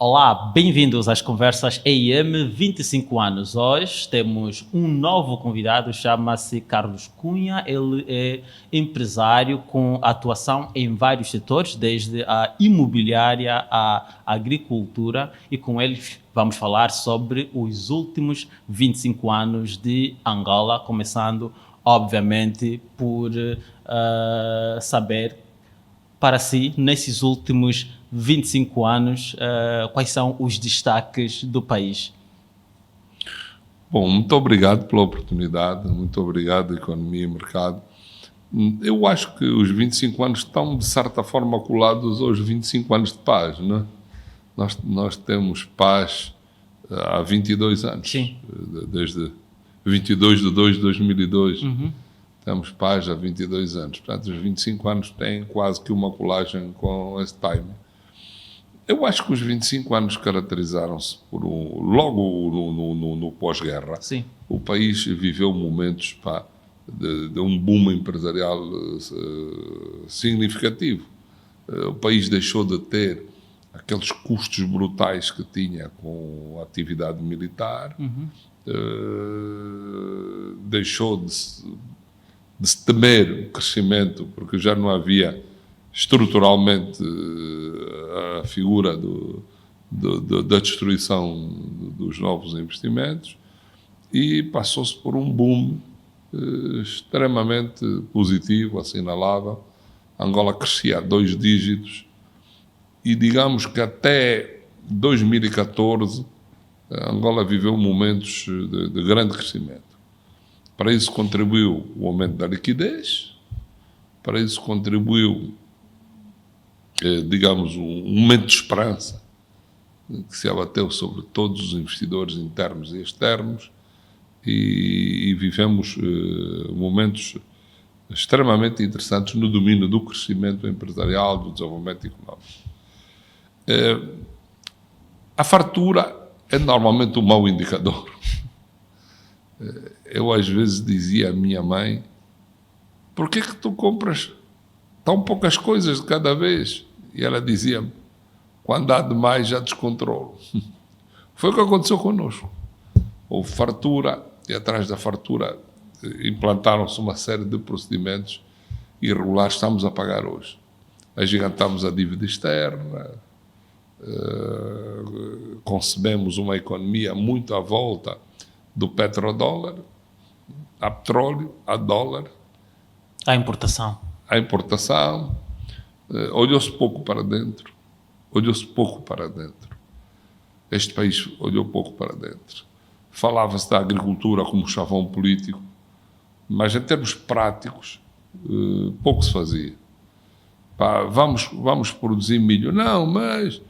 Olá, bem-vindos às conversas EIM 25 anos. Hoje temos um novo convidado, chama-se Carlos Cunha. Ele é empresário com atuação em vários setores, desde a imobiliária à agricultura, e com ele vamos falar sobre os últimos 25 anos de Angola, começando, obviamente, por saber para si, nesses últimos 25 anos, quais são os destaques do país? Bom, muito obrigado pela oportunidade, muito obrigado, Economia e Mercado. Eu acho que os 25 anos estão, de certa forma, colados aos 25 anos de paz, não é? Nós temos paz há 22 anos. Sim. Desde 22 de 2 de 2002. Temos paz há 22 anos. Portanto, os 25 anos têm quase que uma colagem com esse time. Eu acho que os 25 anos caracterizaram-se por logo no pós-guerra. Sim. O país viveu momentos de um boom empresarial significativo. O país deixou de ter aqueles custos brutais que tinha com a atividade militar, deixou de se temer o crescimento, porque já não havia estruturalmente a figura da destruição dos novos investimentos, e passou-se por um boom extremamente positivo, assinalável. Angola crescia a 2 dígitos e, digamos que até 2014, Angola viveu momentos de grande crescimento. Para isso contribuiu o aumento da liquidez, para isso contribuiu, digamos, um momento de esperança que se abateu sobre todos os investidores internos e externos, e vivemos momentos extremamente interessantes no domínio do crescimento empresarial, do desenvolvimento económico. A fartura é normalmente um mau indicador. Eu às vezes dizia à minha mãe: por que tu compras tão poucas coisas de cada vez? E ela dizia-me: quando há demais já descontrolo. Foi o que aconteceu connosco. Houve fartura, e atrás da fartura implantaram-se uma série de procedimentos irregulares que estamos a pagar hoje. Agigantamos a dívida externa, concebemos uma economia muito à volta do petrodólar, a petróleo, a dólar, A importação. Olhou-se pouco para dentro. Este país olhou pouco para dentro. Falava-se da agricultura como chavão político, mas em termos práticos pouco se fazia. Vamos produzir milho. Não, mas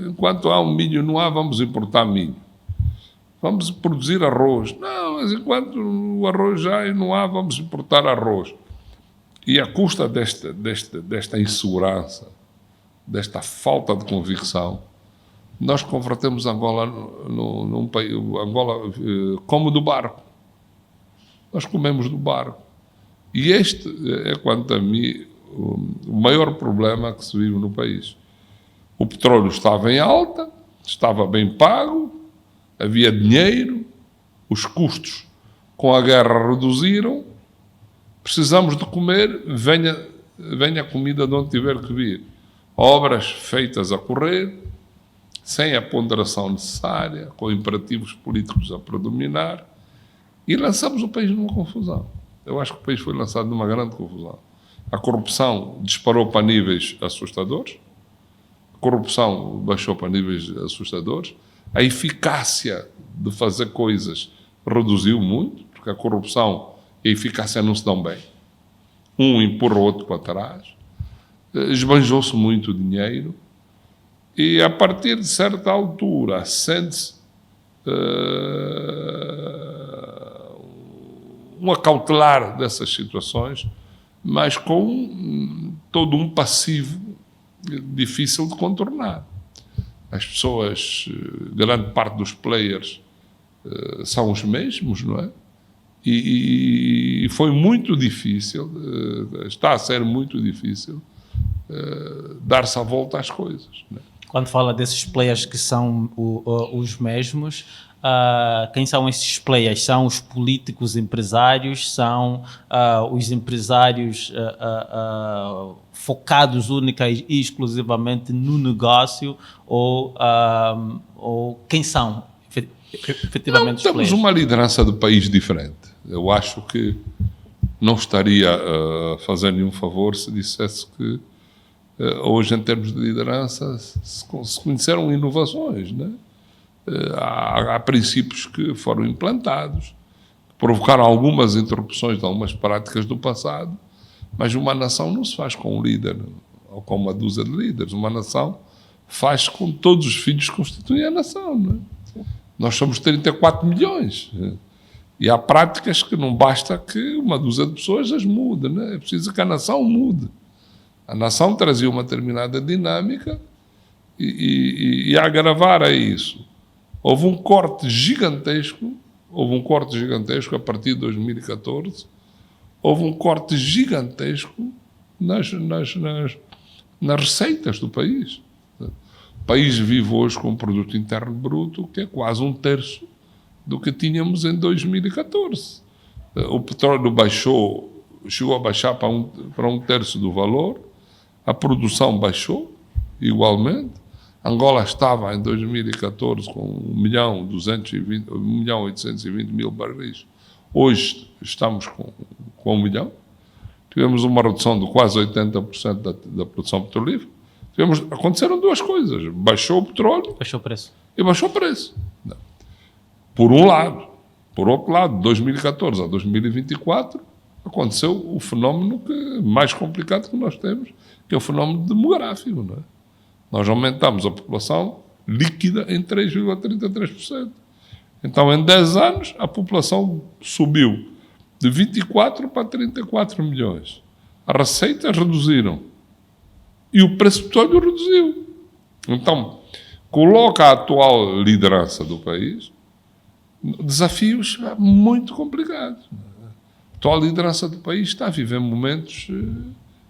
enquanto há um milho não há, vamos importar milho. Vamos produzir arroz. Não, mas enquanto o arroz já não há, vamos importar arroz. E à custa desta insegurança, desta falta de convicção, nós convertemos Angola num país. Angola come do barco. Nós comemos do barco. E este é, quanto a mim, o maior problema que se vive no país. O petróleo estava em alta, estava bem pago, havia dinheiro, os custos com a guerra reduziram, precisamos de comer, venha a comida de onde tiver que vir. Obras feitas a correr, sem a ponderação necessária, com imperativos políticos a predominar, e lançamos o país numa confusão. Eu acho que o país foi lançado numa grande confusão. A corrupção disparou para níveis assustadores, a corrupção baixou para níveis assustadores, a eficácia de fazer coisas reduziu muito, porque a corrupção e a eficácia não se dão bem. Um empurra o outro para trás, esbanjou-se muito dinheiro, e a partir de certa altura sente-se um acautelar dessas situações, mas com todo um passivo difícil de contornar. As pessoas, grande parte dos players são os mesmos, não é? E foi muito difícil, está a ser muito difícil dar-se a volta às coisas, não é? Quando fala desses players que são os mesmos, quem são esses players? São os políticos empresários? São os empresários focados única e exclusivamente no negócio? Ou quem são efetivamente os temos players? uma liderança do país diferente. Eu acho que não estaria a fazer nenhum favor se dissesse que hoje, em termos de liderança, se conheceram inovações, né? Há princípios que foram implantados, que provocaram algumas interrupções de algumas práticas do passado, mas uma nação não se faz com um líder ou com uma dúzia de líderes. Uma nação faz com todos os filhos que constituem a nação, né? Nós somos 34 milhões. E há práticas que não basta que uma dúzia de pessoas as mude, né? É preciso que a nação mude. A nação trazia uma determinada dinâmica e a agravar a isso. Houve um corte gigantesco a partir de 2014, houve um corte gigantesco nas receitas do país. O país vive hoje com um produto interno bruto que é quase 1/3 do que tínhamos em 2014. O petróleo chegou a baixar para 1/3 do valor, a produção baixou igualmente. Angola estava em 2014 com 1.820.000 barris. Hoje estamos com 1 milhão. Tivemos uma redução de quase 80% da produção petrolífera. Aconteceram duas coisas. Baixou o petróleo. Baixou o preço. E baixou o preço. Não. Por um lado. Por outro lado, de 2014 a 2024, aconteceu o fenómeno mais complicado que nós temos, que é o fenómeno demográfico, não é? Nós aumentamos a população líquida em 3,33%. Então, em 10 anos, a população subiu de 24 para 34 milhões. As receitas reduziram. E o preço do petróleo reduziu. Então, coloca a atual liderança do país desafios muito complicados. A atual liderança do país está a viver momentos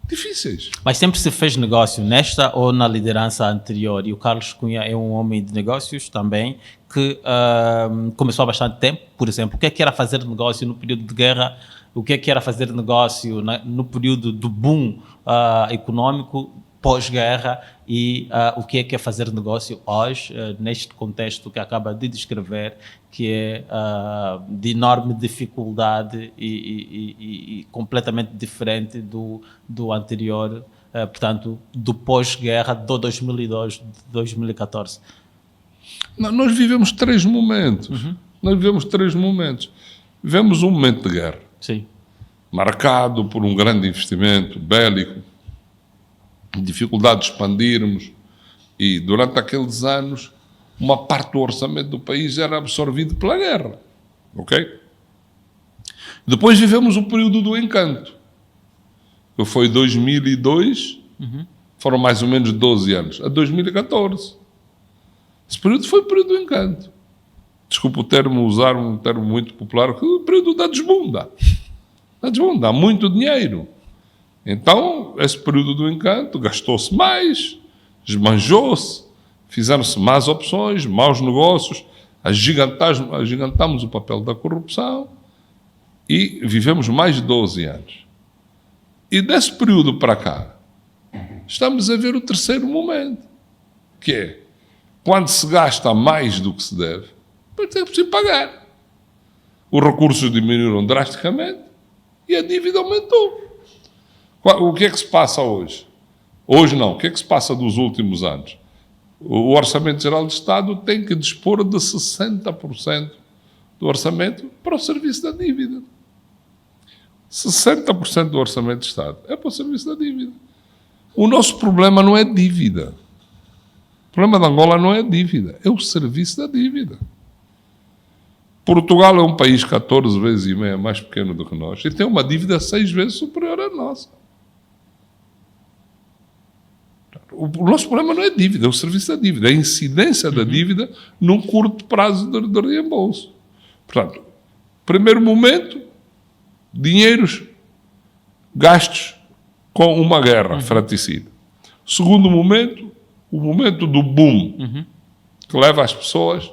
difíceis. Mas sempre se fez negócio nesta ou na liderança anterior? E o Carlos Cunha é um homem de negócios também, que começou há bastante tempo. Por exemplo, o que é que era fazer negócio no período de guerra? O que é que era fazer negócio no período do boom econômico pós-guerra? E o que é fazer negócio hoje, neste contexto que acaba de descrever, que é de enorme dificuldade e completamente diferente do anterior, portanto, do pós-guerra de 2002, de 2014. Não, nós vivemos 3 momentos. Vivemos um momento de guerra. Sim. Marcado por um grande investimento bélico, dificuldade de expandirmos, e durante aqueles anos uma parte do orçamento do país era absorvido pela guerra. Ok? Depois vivemos o período do encanto, que foi 2002, foram mais ou menos 12 anos, a 2014. Esse período foi o período do encanto. Desculpa o termo, usar um termo muito popular, o período da desbunda. Há muito dinheiro. Então, esse período do encanto, gastou-se mais, esbanjou-se, fizeram-se más opções, maus negócios, agigantamos o papel da corrupção e vivemos mais de 12 anos. E desse período para cá, estamos a ver o terceiro momento, que é quando se gasta mais do que se deve, depois é preciso pagar. Os recursos diminuíram drasticamente e a dívida aumentou. O que é que se passa hoje? Hoje não. O que é que se passa dos últimos anos? O Orçamento Geral do Estado tem que dispor de 60% do orçamento para o serviço da dívida. 60% do Orçamento do Estado é para o serviço da dívida. O nosso problema não é dívida. O problema da Angola não é dívida, é o serviço da dívida. Portugal é um país 14 vezes e meia mais pequeno do que nós e tem uma dívida 6 vezes superior à nossa. O nosso problema não é dívida, é o serviço da dívida, é a incidência da dívida num curto prazo de reembolso. Portanto, primeiro momento, dinheiros gastos com uma guerra fratricida. Segundo momento, o momento do boom, que leva as pessoas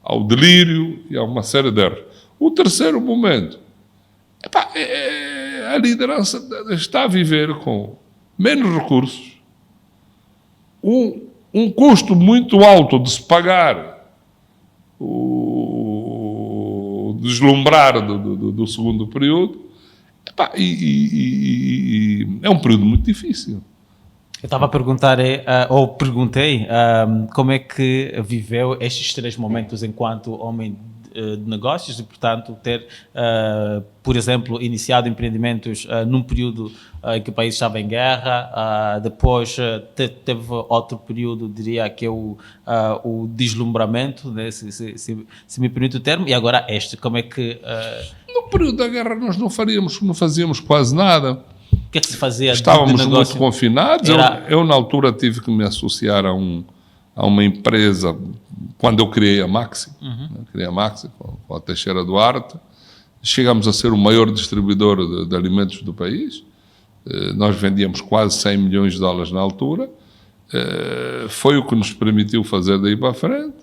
ao delírio e a uma série de erros. O terceiro momento, a liderança está a viver com menos recursos, um custo muito alto de se pagar o deslumbrar do segundo período, e é um período muito difícil. Eu estava a perguntar, ou perguntei, como é que viveu estes 3 momentos enquanto homem de negócios e, portanto, ter, por exemplo, iniciado empreendimentos num período em que o país estava em guerra, depois teve outro período, diria que é o deslumbramento, né, se me permite o termo, e agora este, como é que... No período da guerra nós não fazíamos quase nada. O que é que se fazia? Estávamos muito confinados. Eu, na altura, tive que me associar a uma empresa, quando eu criei a Maxi, criei a Maxi com a Teixeira Duarte. Chegamos a ser o maior distribuidor de alimentos do país. Nós vendíamos quase 100 milhões de dólares na altura. Foi o que nos permitiu fazer daí para a frente.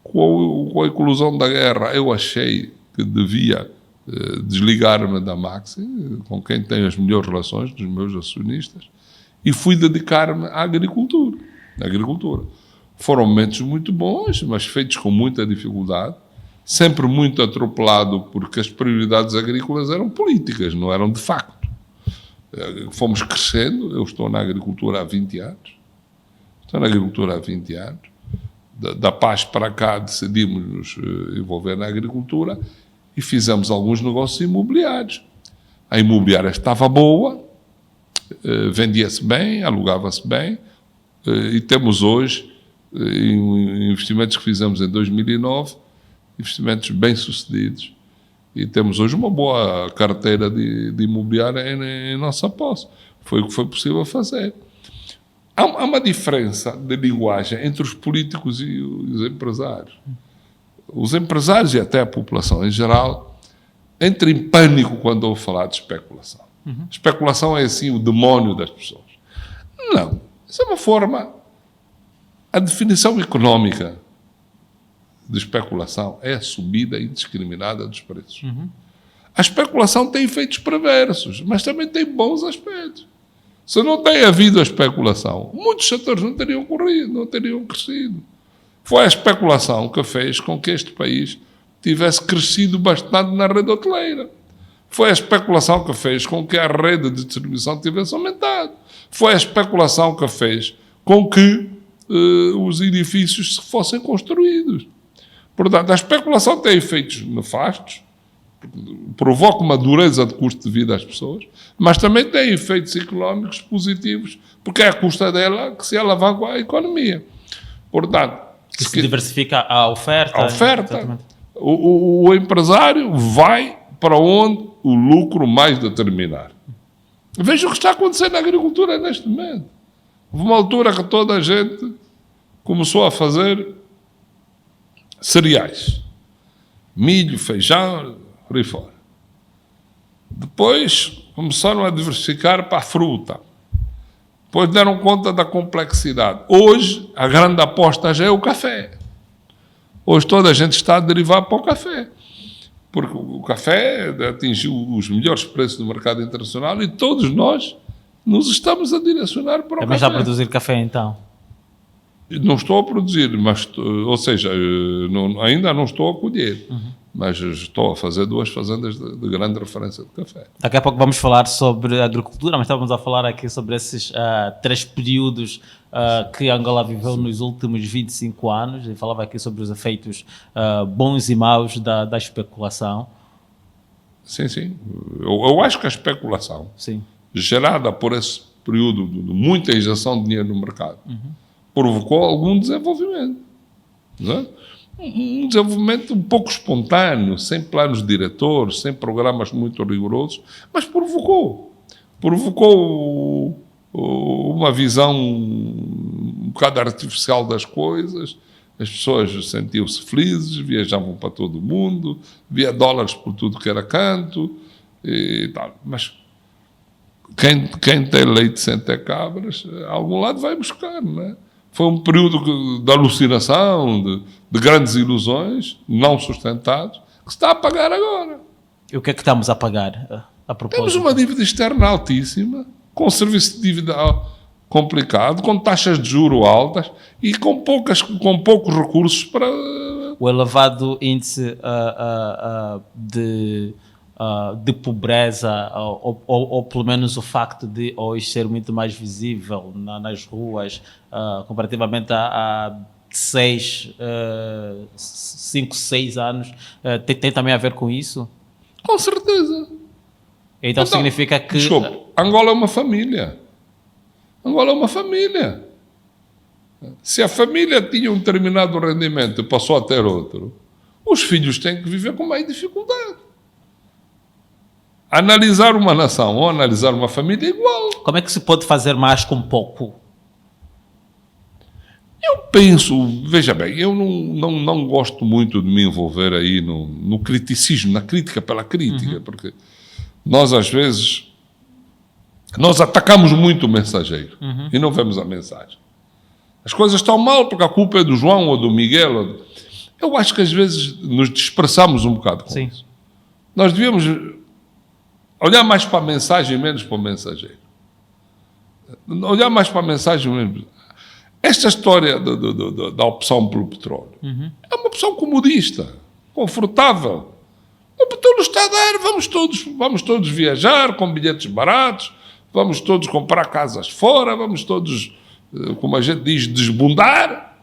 Com a eclosão da guerra, eu achei que devia desligar-me da Maxi, com quem tenho as melhores relações, dos meus acionistas, e fui dedicar-me à agricultura. Foram momentos muito bons, mas feitos com muita dificuldade, sempre muito atropelado, porque as prioridades agrícolas eram políticas, não eram de facto. Fomos crescendo, eu estou na agricultura há 20 anos, da Paz para cá decidimos nos envolver na agricultura e fizemos alguns negócios imobiliários. A imobiliária estava boa, vendia-se bem, alugava-se bem, e temos hoje investimentos que fizemos em 2009, investimentos bem-sucedidos, e temos hoje uma boa carteira de imobiliária em nossa posse. Foi o que foi possível fazer. Há uma diferença de linguagem entre os políticos e os empresários. Os empresários e até a população em geral entram em pânico quando ouvem falar de especulação. Especulação é assim o demónio das pessoas. Não. Isso é uma forma... A definição económica de especulação é a subida indiscriminada dos preços. A especulação tem efeitos perversos, mas também tem bons aspectos. Se não tem havido a especulação, muitos setores não teriam corrido, não teriam crescido. Foi a especulação que fez com que este país tivesse crescido bastante na rede hoteleira. Foi a especulação que fez com que a rede de distribuição tivesse aumentado. Foi a especulação que fez com que os edifícios fossem construídos. Portanto, a especulação tem efeitos nefastos, provoca uma dureza de custo de vida às pessoas, mas também tem efeitos económicos positivos, porque é a custa dela que se alavanca a economia. Portanto, se diversifica a oferta. A oferta. O empresário vai para onde o lucro mais determinar. Veja o que está acontecendo na agricultura neste momento. Houve uma altura que toda a gente começou a fazer cereais. Milho, feijão, por aí fora. Depois começaram a diversificar para a fruta. Depois deram conta da complexidade. Hoje, a grande aposta já é o café. Hoje toda a gente está a derivar para o café. Porque o café atingiu os melhores preços do mercado internacional e todos nós nos estamos a direcionar para o também café. Já a produzir café, então? Não estou a produzir, mas, ou seja, ainda não estou a colher, mas estou a fazer 2 fazendas de grande referência de café. Daqui a pouco vamos falar sobre agricultura, mas estávamos a falar aqui sobre esses 3 períodos que Angola viveu nos últimos 25 anos, e falava aqui sobre os efeitos bons e maus da especulação. Sim. Eu acho que a especulação, gerada por esse período de muita injeção de dinheiro no mercado, provocou algum desenvolvimento. Não é? Um desenvolvimento um pouco espontâneo, sem planos diretores, sem programas muito rigorosos, mas provocou uma visão um bocado artificial das coisas. As pessoas sentiam-se felizes, viajavam para todo o mundo, via dólares por tudo que era canto e tal. Mas quem tem leite sem ter cabras, a algum lado vai buscar, não é? Foi um período de alucinação, de grandes ilusões, não sustentados, que se está a pagar agora. E o que é que estamos a pagar, a propósito? Temos uma dívida externa altíssima, com um serviço de dívida complicado, com taxas de juro altas e com poucos recursos para... O elevado índice de pobreza, ou pelo menos o facto de hoje ser muito mais visível nas ruas, comparativamente a 5, 6 anos, tem também a ver com isso? Com certeza. Então significa que... Desculpe, Angola é uma família. Angola é uma família. Se a família tinha um determinado rendimento e passou a ter outro, os filhos têm que viver com mais dificuldade. Analisar uma nação ou analisar uma família é igual. Como é que se pode fazer mais com pouco? Eu penso, veja bem, eu não gosto muito de me envolver aí no criticismo, na crítica pela crítica, porque nós às vezes atacamos muito o mensageiro e não vemos a mensagem. As coisas estão mal porque a culpa é do João ou do Miguel. Eu acho que às vezes nos dispersamos um bocado com isso. Nós devíamos olhar mais para a mensagem e menos para o mensageiro. Olhar mais para a mensagem e menos... Esta história da opção pelo petróleo é uma opção comodista, confortável. O petróleo está a dar, vamos todos viajar com bilhetes baratos, vamos todos comprar casas fora, vamos todos, como a gente diz, desbundar.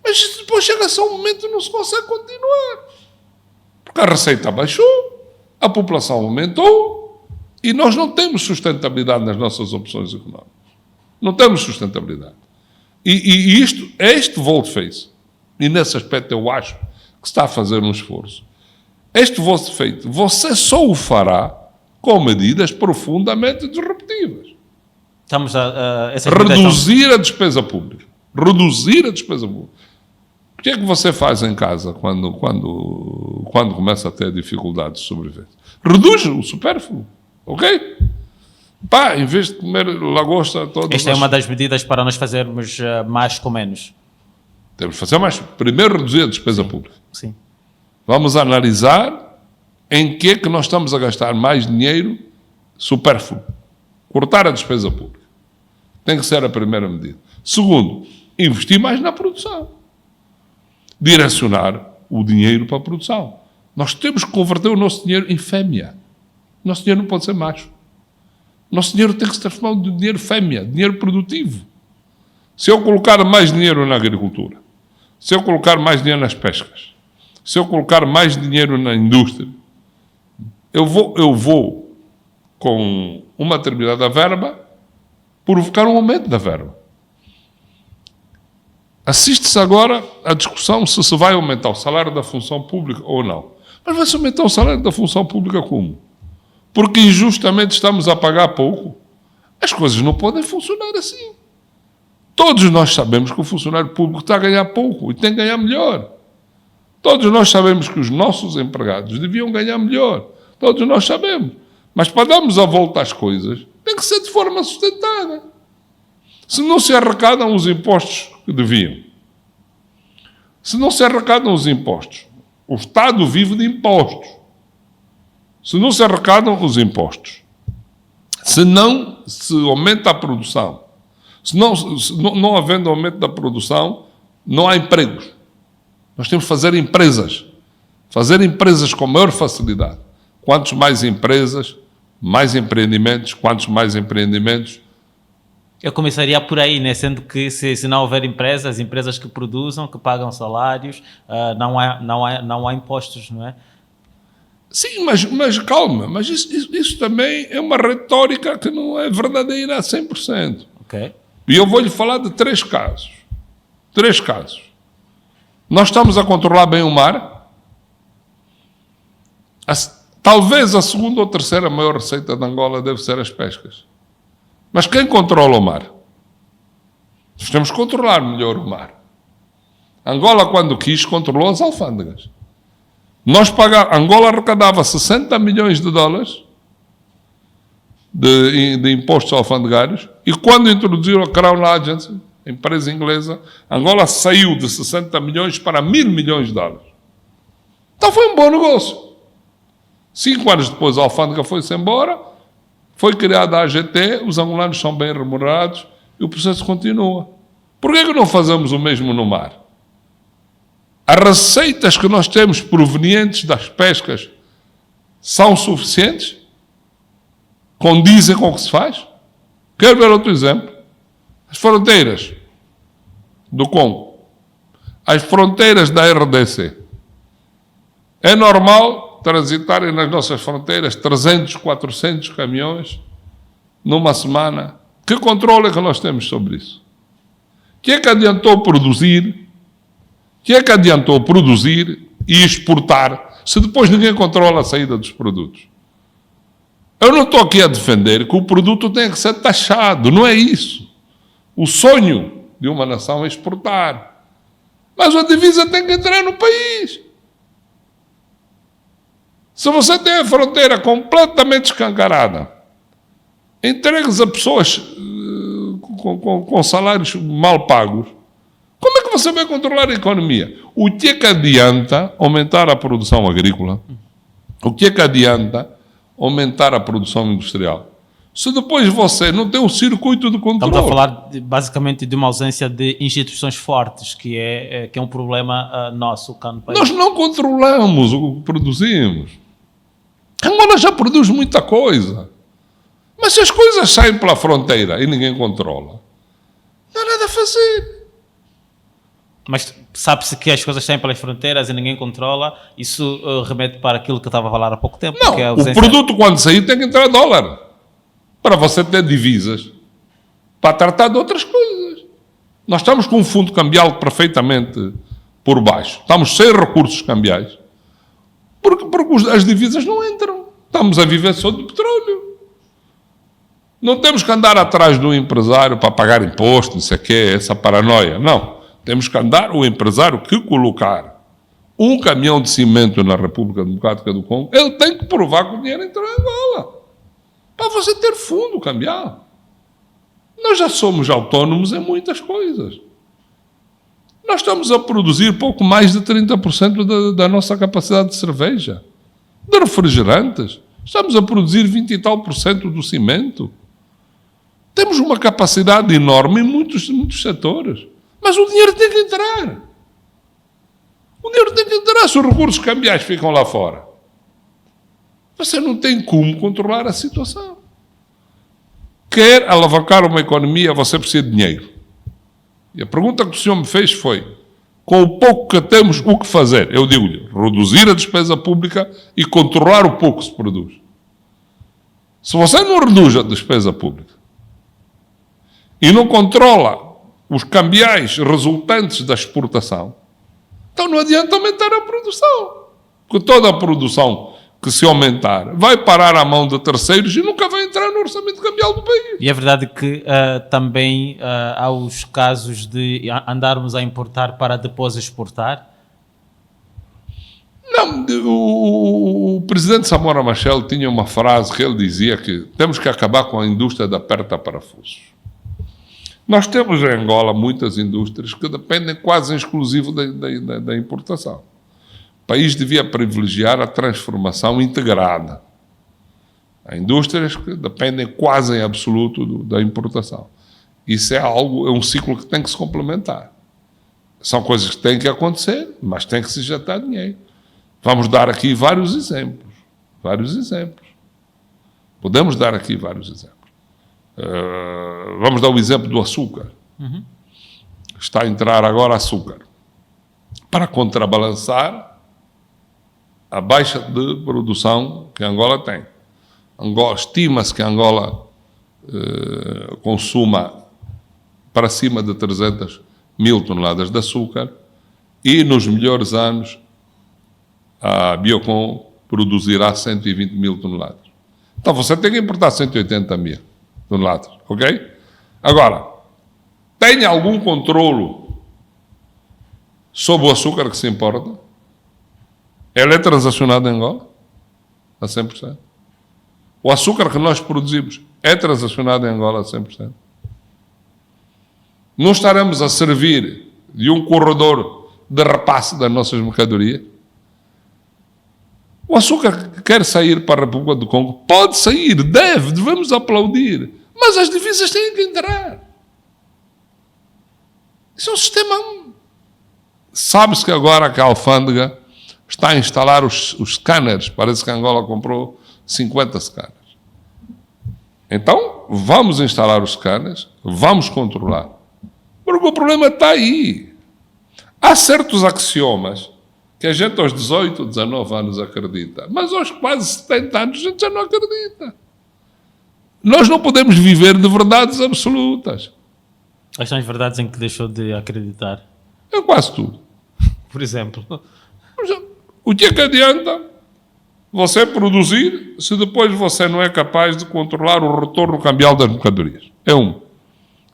Mas depois chega-se a um momento e não se consegue continuar. Porque a receita baixou, a população aumentou e nós não temos sustentabilidade nas nossas opções económicas. Não temos sustentabilidade. E isto é este volte-face. E nesse aspecto eu acho que se está a fazer um esforço. Este volte-face, você só o fará com medidas profundamente disruptivas. Estamos reduzir a despesa pública. Reduzir a despesa pública. O que é que você faz em casa quando começa a ter dificuldades de sobrevivência? Reduz o supérfluo. Ok? Pá, em vez de comer lagosta toda... Esta é uma das medidas para nós fazermos mais com menos. Temos de fazer mais. Primeiro, reduzir a despesa pública. Sim. Vamos analisar em que é que nós estamos a gastar mais dinheiro supérfluo. Cortar a despesa pública. Tem que ser a primeira medida. Segundo, investir mais na produção. Direcionar o dinheiro para a produção. Nós temos que converter o nosso dinheiro em fêmea. O nosso dinheiro não pode ser macho. O nosso dinheiro tem que se transformar em dinheiro fêmea, dinheiro produtivo. Se eu colocar mais dinheiro na agricultura, se eu colocar mais dinheiro nas pescas, se eu colocar mais dinheiro na indústria, eu vou com uma determinada verba, provocar um aumento da verba. Assiste-se agora à discussão se vai aumentar o salário da função pública ou não. Mas vai-se aumentar o salário da função pública como? Porque injustamente estamos a pagar pouco? As coisas não podem funcionar assim. Todos nós sabemos que o funcionário público está a ganhar pouco e tem que ganhar melhor. Todos nós sabemos que os nossos empregados deviam ganhar melhor. Todos nós sabemos. Mas para darmos a volta às coisas, tem que ser de forma sustentada. Se não se arrecadam os impostos que deviam, se não se arrecadam os impostos, o Estado vive de impostos. Se não se arrecadam os impostos, se não se aumenta a produção, se não havendo aumento da produção, não há empregos. Nós temos que fazer empresas com maior facilidade. Quantos mais empresas, mais empreendimentos, quantos mais empreendimentos. Eu começaria por aí, né? Sendo que se não houver empresas que produzam, que pagam salários, não há impostos, não é? Sim, mas calma, mas isso também é uma retórica que não é verdadeira a 100%. Okay. E eu vou-lhe falar de 3 casos. 3 casos. Nós estamos a controlar bem o mar. Talvez a segunda ou terceira maior receita de Angola deve ser as pescas. Mas quem controla o mar? Nós temos que controlar melhor o mar. Angola, quando quis, controlou as alfândegas. Angola arrecadava 60 milhões de dólares de impostos alfandegários e quando introduziram a Crown Agency, a empresa inglesa, Angola saiu de 60 milhões para 1.000 milhões de dólares. Então foi um bom negócio. 5 anos depois a alfândega foi-se embora, foi criada a AGT, os angolanos são bem remunerados e o processo continua. Por que não fazemos o mesmo no mar? As receitas que nós temos provenientes das pescas são suficientes? Condizem com o que se faz? Quero ver outro exemplo. As fronteiras do Congo. As fronteiras da RDC. É normal transitarem nas nossas fronteiras 300, 400 caminhões numa semana. Que controle é que nós temos sobre isso? Que é que adiantou produzir? Que é que adiantou produzir e exportar se depois ninguém controla a saída dos produtos? Eu não estou aqui a defender que o produto tem que ser taxado, não é isso. O sonho de uma nação é exportar. Mas a divisa tem que entrar no país. Se você tem a fronteira completamente escancarada, entregues a pessoas com salários mal pagos, como é que você vai controlar a economia? O que é que adianta aumentar a produção agrícola? O que é que adianta aumentar a produção industrial? Se depois você não tem um circuito de controle. Estamos a falar basicamente de uma ausência de instituições fortes, que é um problema nosso cá no país. Nós não controlamos o que produzimos. Angola já produz muita coisa. Mas se as coisas saem pela fronteira e ninguém controla, não há nada a fazer. Mas sabe-se que as coisas saem pelas fronteiras e ninguém controla, isso remete para aquilo que eu estava a falar há pouco tempo. Não, que é a o produto quando sair tem que entrar dólar. Para você ter divisas para tratar de outras coisas. Nós estamos com um fundo cambial perfeitamente por baixo. Estamos sem recursos cambiais. Porque as divisas não entram. Estamos a viver só de petróleo. Não temos que andar atrás do empresário para pagar imposto, não sei o quê, essa paranoia. Não. Temos que andar o empresário que colocar um caminhão de cimento na República Democrática do Congo, ele tem que provar que o dinheiro entrou em Angola. Para você ter fundo cambial. Nós já somos autônomos em muitas coisas. Nós estamos a produzir pouco mais de 30% da nossa capacidade de cerveja, de refrigerantes. Estamos a produzir 20 e tal % do cimento. Temos uma capacidade enorme em muitos setores. Mas o dinheiro tem que entrar. O dinheiro tem que entrar. Se os recursos cambiais ficam lá fora, você não tem como controlar a situação. Quer alavancar uma economia, você precisa de dinheiro. E a pergunta que o senhor me fez foi, com o pouco que temos, o que fazer? Eu digo-lhe, reduzir a despesa pública e controlar o pouco que se produz. Se você não reduz a despesa pública e não controla os cambiais resultantes da exportação, então não adianta aumentar a produção. Porque toda a produção que se aumentar vai parar à mão de terceiros e nunca vai entrar no orçamento cambial do país. E é verdade que também há os casos de andarmos a importar para depois exportar? Não, o presidente Samora Machel tinha uma frase que ele dizia que temos que acabar com a indústria da aperta-parafusos. Nós temos em Angola muitas indústrias que dependem quase em exclusivo da importação. O país devia privilegiar a transformação integrada. Há indústrias que dependem quase em absoluto da importação. Isso é um ciclo que tem que se complementar. São coisas que têm que acontecer, mas tem que se injetar dinheiro. Vamos dar aqui vários exemplos. Podemos dar aqui vários exemplos. Vamos dar o exemplo do açúcar. Uhum. Está a entrar agora açúcar. Para contrabalançar a baixa de produção que Angola tem. Estima-se que Angola consuma para cima de 300 mil toneladas de açúcar e, nos melhores anos, a Biocon produzirá 120 mil toneladas. Então, você tem que importar 180 mil toneladas, ok? Agora, tem algum controlo sobre o açúcar que se importa? Ele é transacionado em Angola? A 100%. O açúcar que nós produzimos é transacionado em Angola a 100%. Não estaremos a servir de um corredor de repasse das nossas mercadorias? O açúcar que quer sair para a República do Congo pode sair, devemos aplaudir, mas as divisas têm que entrar. Isso é um sistema. Sabe-se que agora que a alfândega está a instalar os scanners. Parece que a Angola comprou 50 scanners. Então, vamos instalar os scanners, vamos controlar. Porque o problema está aí. Há certos axiomas que a gente aos 18, 19 anos acredita, mas aos quase 70 anos a gente já não acredita. Nós não podemos viver de verdades absolutas. Quais são as verdades em que deixou de acreditar? É quase tudo. Por exemplo? O que é que adianta você produzir se depois você não é capaz de controlar o retorno cambial das mercadorias? É um.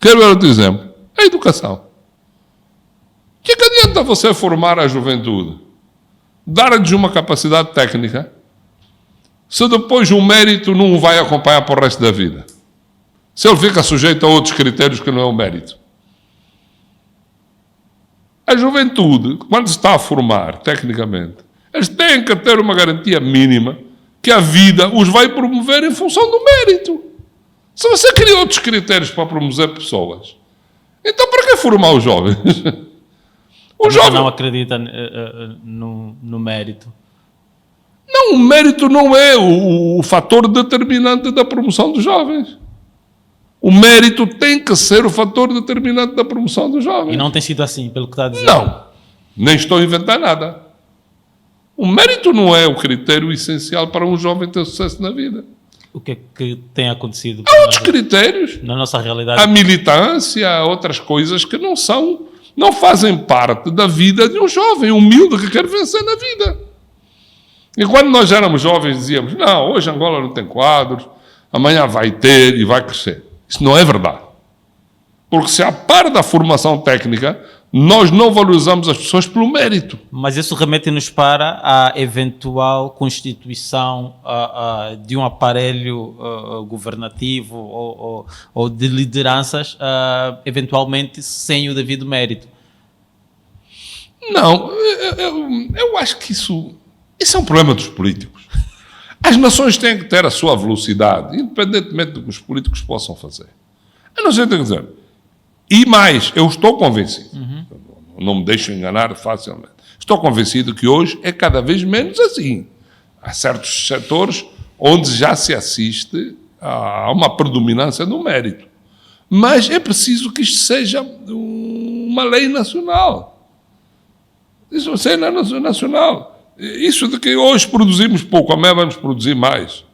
Quero ver outro exemplo. A educação. O que é que adianta você formar a juventude? Dar-lhes uma capacidade técnica se depois o mérito não o vai acompanhar para o resto da vida? Se ele fica sujeito a outros critérios que não é o mérito. A juventude, quando se está a formar, tecnicamente, eles têm que ter uma garantia mínima que a vida os vai promover em função do mérito. Se você cria outros critérios para promover pessoas, então para que formar os jovens? O jovem não acredita no mérito. Não, o mérito não é o fator determinante da promoção dos jovens. O mérito tem que ser o fator determinante da promoção dos jovens. E não tem sido assim, pelo que está a dizer? Não. Nem estou a inventar nada. O mérito não é o critério essencial para um jovem ter sucesso na vida. O que é que tem acontecido? Há outros critérios. Na nossa realidade. A militância, há outras coisas que não fazem parte da vida de um jovem humilde que quer vencer na vida. E quando nós éramos jovens dizíamos, não, hoje Angola não tem quadros, amanhã vai ter e vai crescer. Isso não é verdade. Porque se a par da formação técnica, nós não valorizamos as pessoas pelo mérito. Mas isso remete-nos para a eventual constituição de um aparelho governativo ou de lideranças, eventualmente sem o devido mérito. Não, eu acho que isso é um problema dos políticos. As nações têm que ter a sua velocidade, independentemente do que os políticos possam fazer. A nação tem que dizer. E mais, eu estou convencido, não me deixo enganar facilmente, estou convencido que hoje é cada vez menos assim. Há certos setores onde já se assiste a uma predominância no mérito. Mas é preciso que isto seja uma lei nacional. Isso seja nacional. Isso de que hoje produzimos pouco, amanhã vamos produzir mais.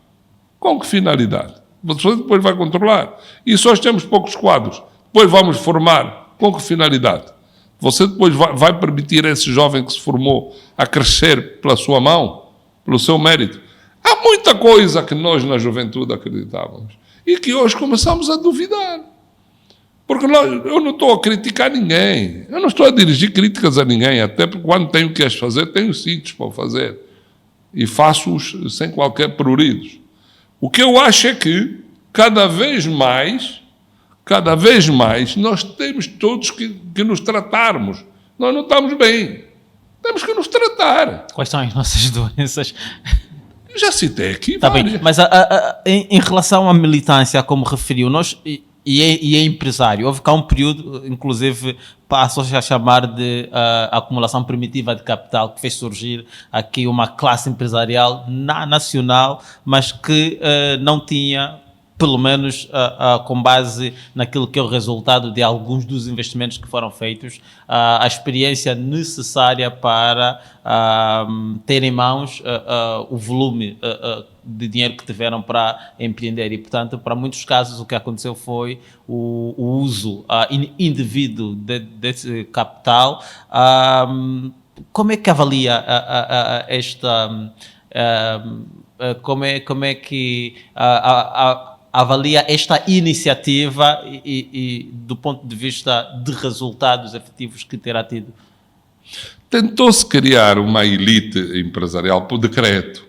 Com que finalidade? Você depois vai controlar. E se hoje temos poucos quadros, depois vamos formar. Com que finalidade? Você depois vai permitir a esse jovem que se formou a crescer pela sua mão, pelo seu mérito. Há muita coisa que nós na juventude acreditávamos e que hoje começamos a duvidar. Porque eu não estou a criticar ninguém, eu não estou a dirigir críticas a ninguém, até porque quando tenho que as fazer, tenho sítios para fazer. E faço-os sem qualquer pruridos. O que eu acho é que, cada vez mais, nós temos todos que nos tratarmos. Nós não estamos bem. Temos que nos tratar. Quais são as nossas doenças? Eu já citei aqui. Está bem, mas em relação à militância, como referiu, nós... E é empresário. Houve cá um período, inclusive, passou-se a chamar de acumulação primitiva de capital, que fez surgir aqui uma classe empresarial nacional, mas que não tinha, pelo menos com base naquilo que é o resultado de alguns dos investimentos que foram feitos, a experiência necessária para ter em mãos o volume de dinheiro que tiveram para empreender. E, portanto, para muitos casos, o que aconteceu foi o uso indevido desse capital. Como é que avalia esta... como é que avalia esta iniciativa e do ponto de vista de resultados efetivos que terá tido? Tentou-se criar uma elite empresarial por decreto.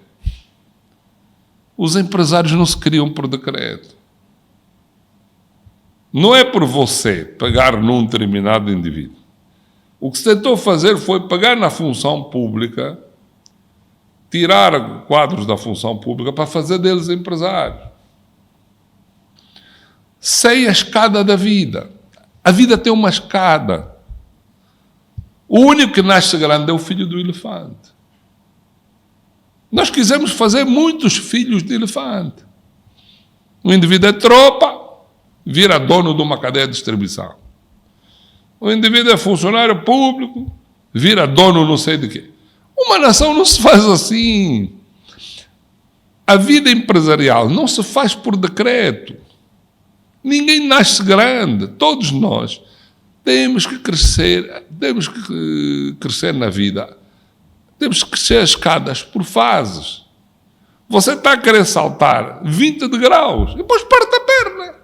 Os empresários não se criam por decreto. não é por você pegar num determinado indivíduo. O que se tentou fazer foi pegar na função pública, tirar quadros da função pública para fazer deles empresários. Sem a escada da vida. A vida tem uma escada. O único que nasce grande é o filho do elefante. Nós quisemos fazer muitos filhos de elefante. O indivíduo é tropa, vira dono de uma cadeia de distribuição. O indivíduo é funcionário público, vira dono não sei de quê. Uma nação não se faz assim. A vida empresarial não se faz por decreto. Ninguém nasce grande. Todos nós temos que crescer na vida. Temos que crescer as escadas por fases. Você está a querer saltar 20 degraus e depois parte a perna.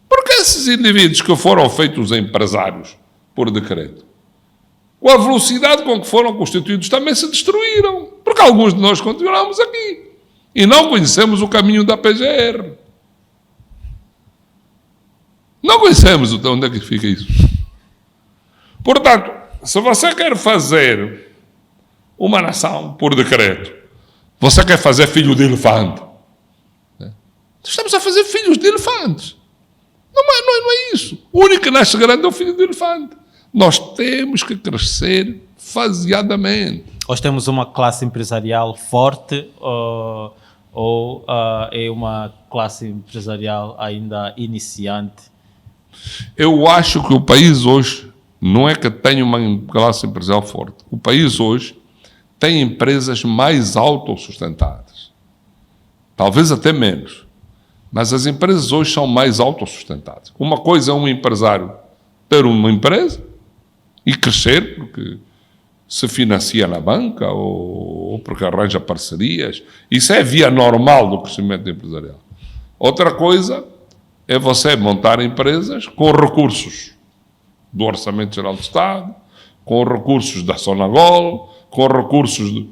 Porque esses indivíduos que foram feitos empresários por decreto, com a velocidade com que foram constituídos, também se destruíram. Porque alguns de nós continuamos aqui e não conhecemos o caminho da PGR. Não conhecemos onde é que fica isso. Portanto, se você quer fazer uma nação por decreto, você quer fazer filho de elefante, né? Estamos a fazer filhos de elefantes. Não é isso. O único que nasce grande é o filho de elefante. Nós temos que crescer faseadamente. Hoje temos uma classe empresarial forte ou é uma classe empresarial ainda iniciante? Eu acho que o país hoje não é que tenha uma classe empresarial forte. O país hoje tem empresas mais autossustentadas. Talvez até menos. Mas as empresas hoje são mais autossustentadas. Uma coisa é um empresário ter uma empresa e crescer porque se financia na banca ou porque arranja parcerias. Isso é a via normal do crescimento empresarial. Outra coisa é você montar empresas com recursos do Orçamento Geral do Estado, com recursos da Sonagol, com recursos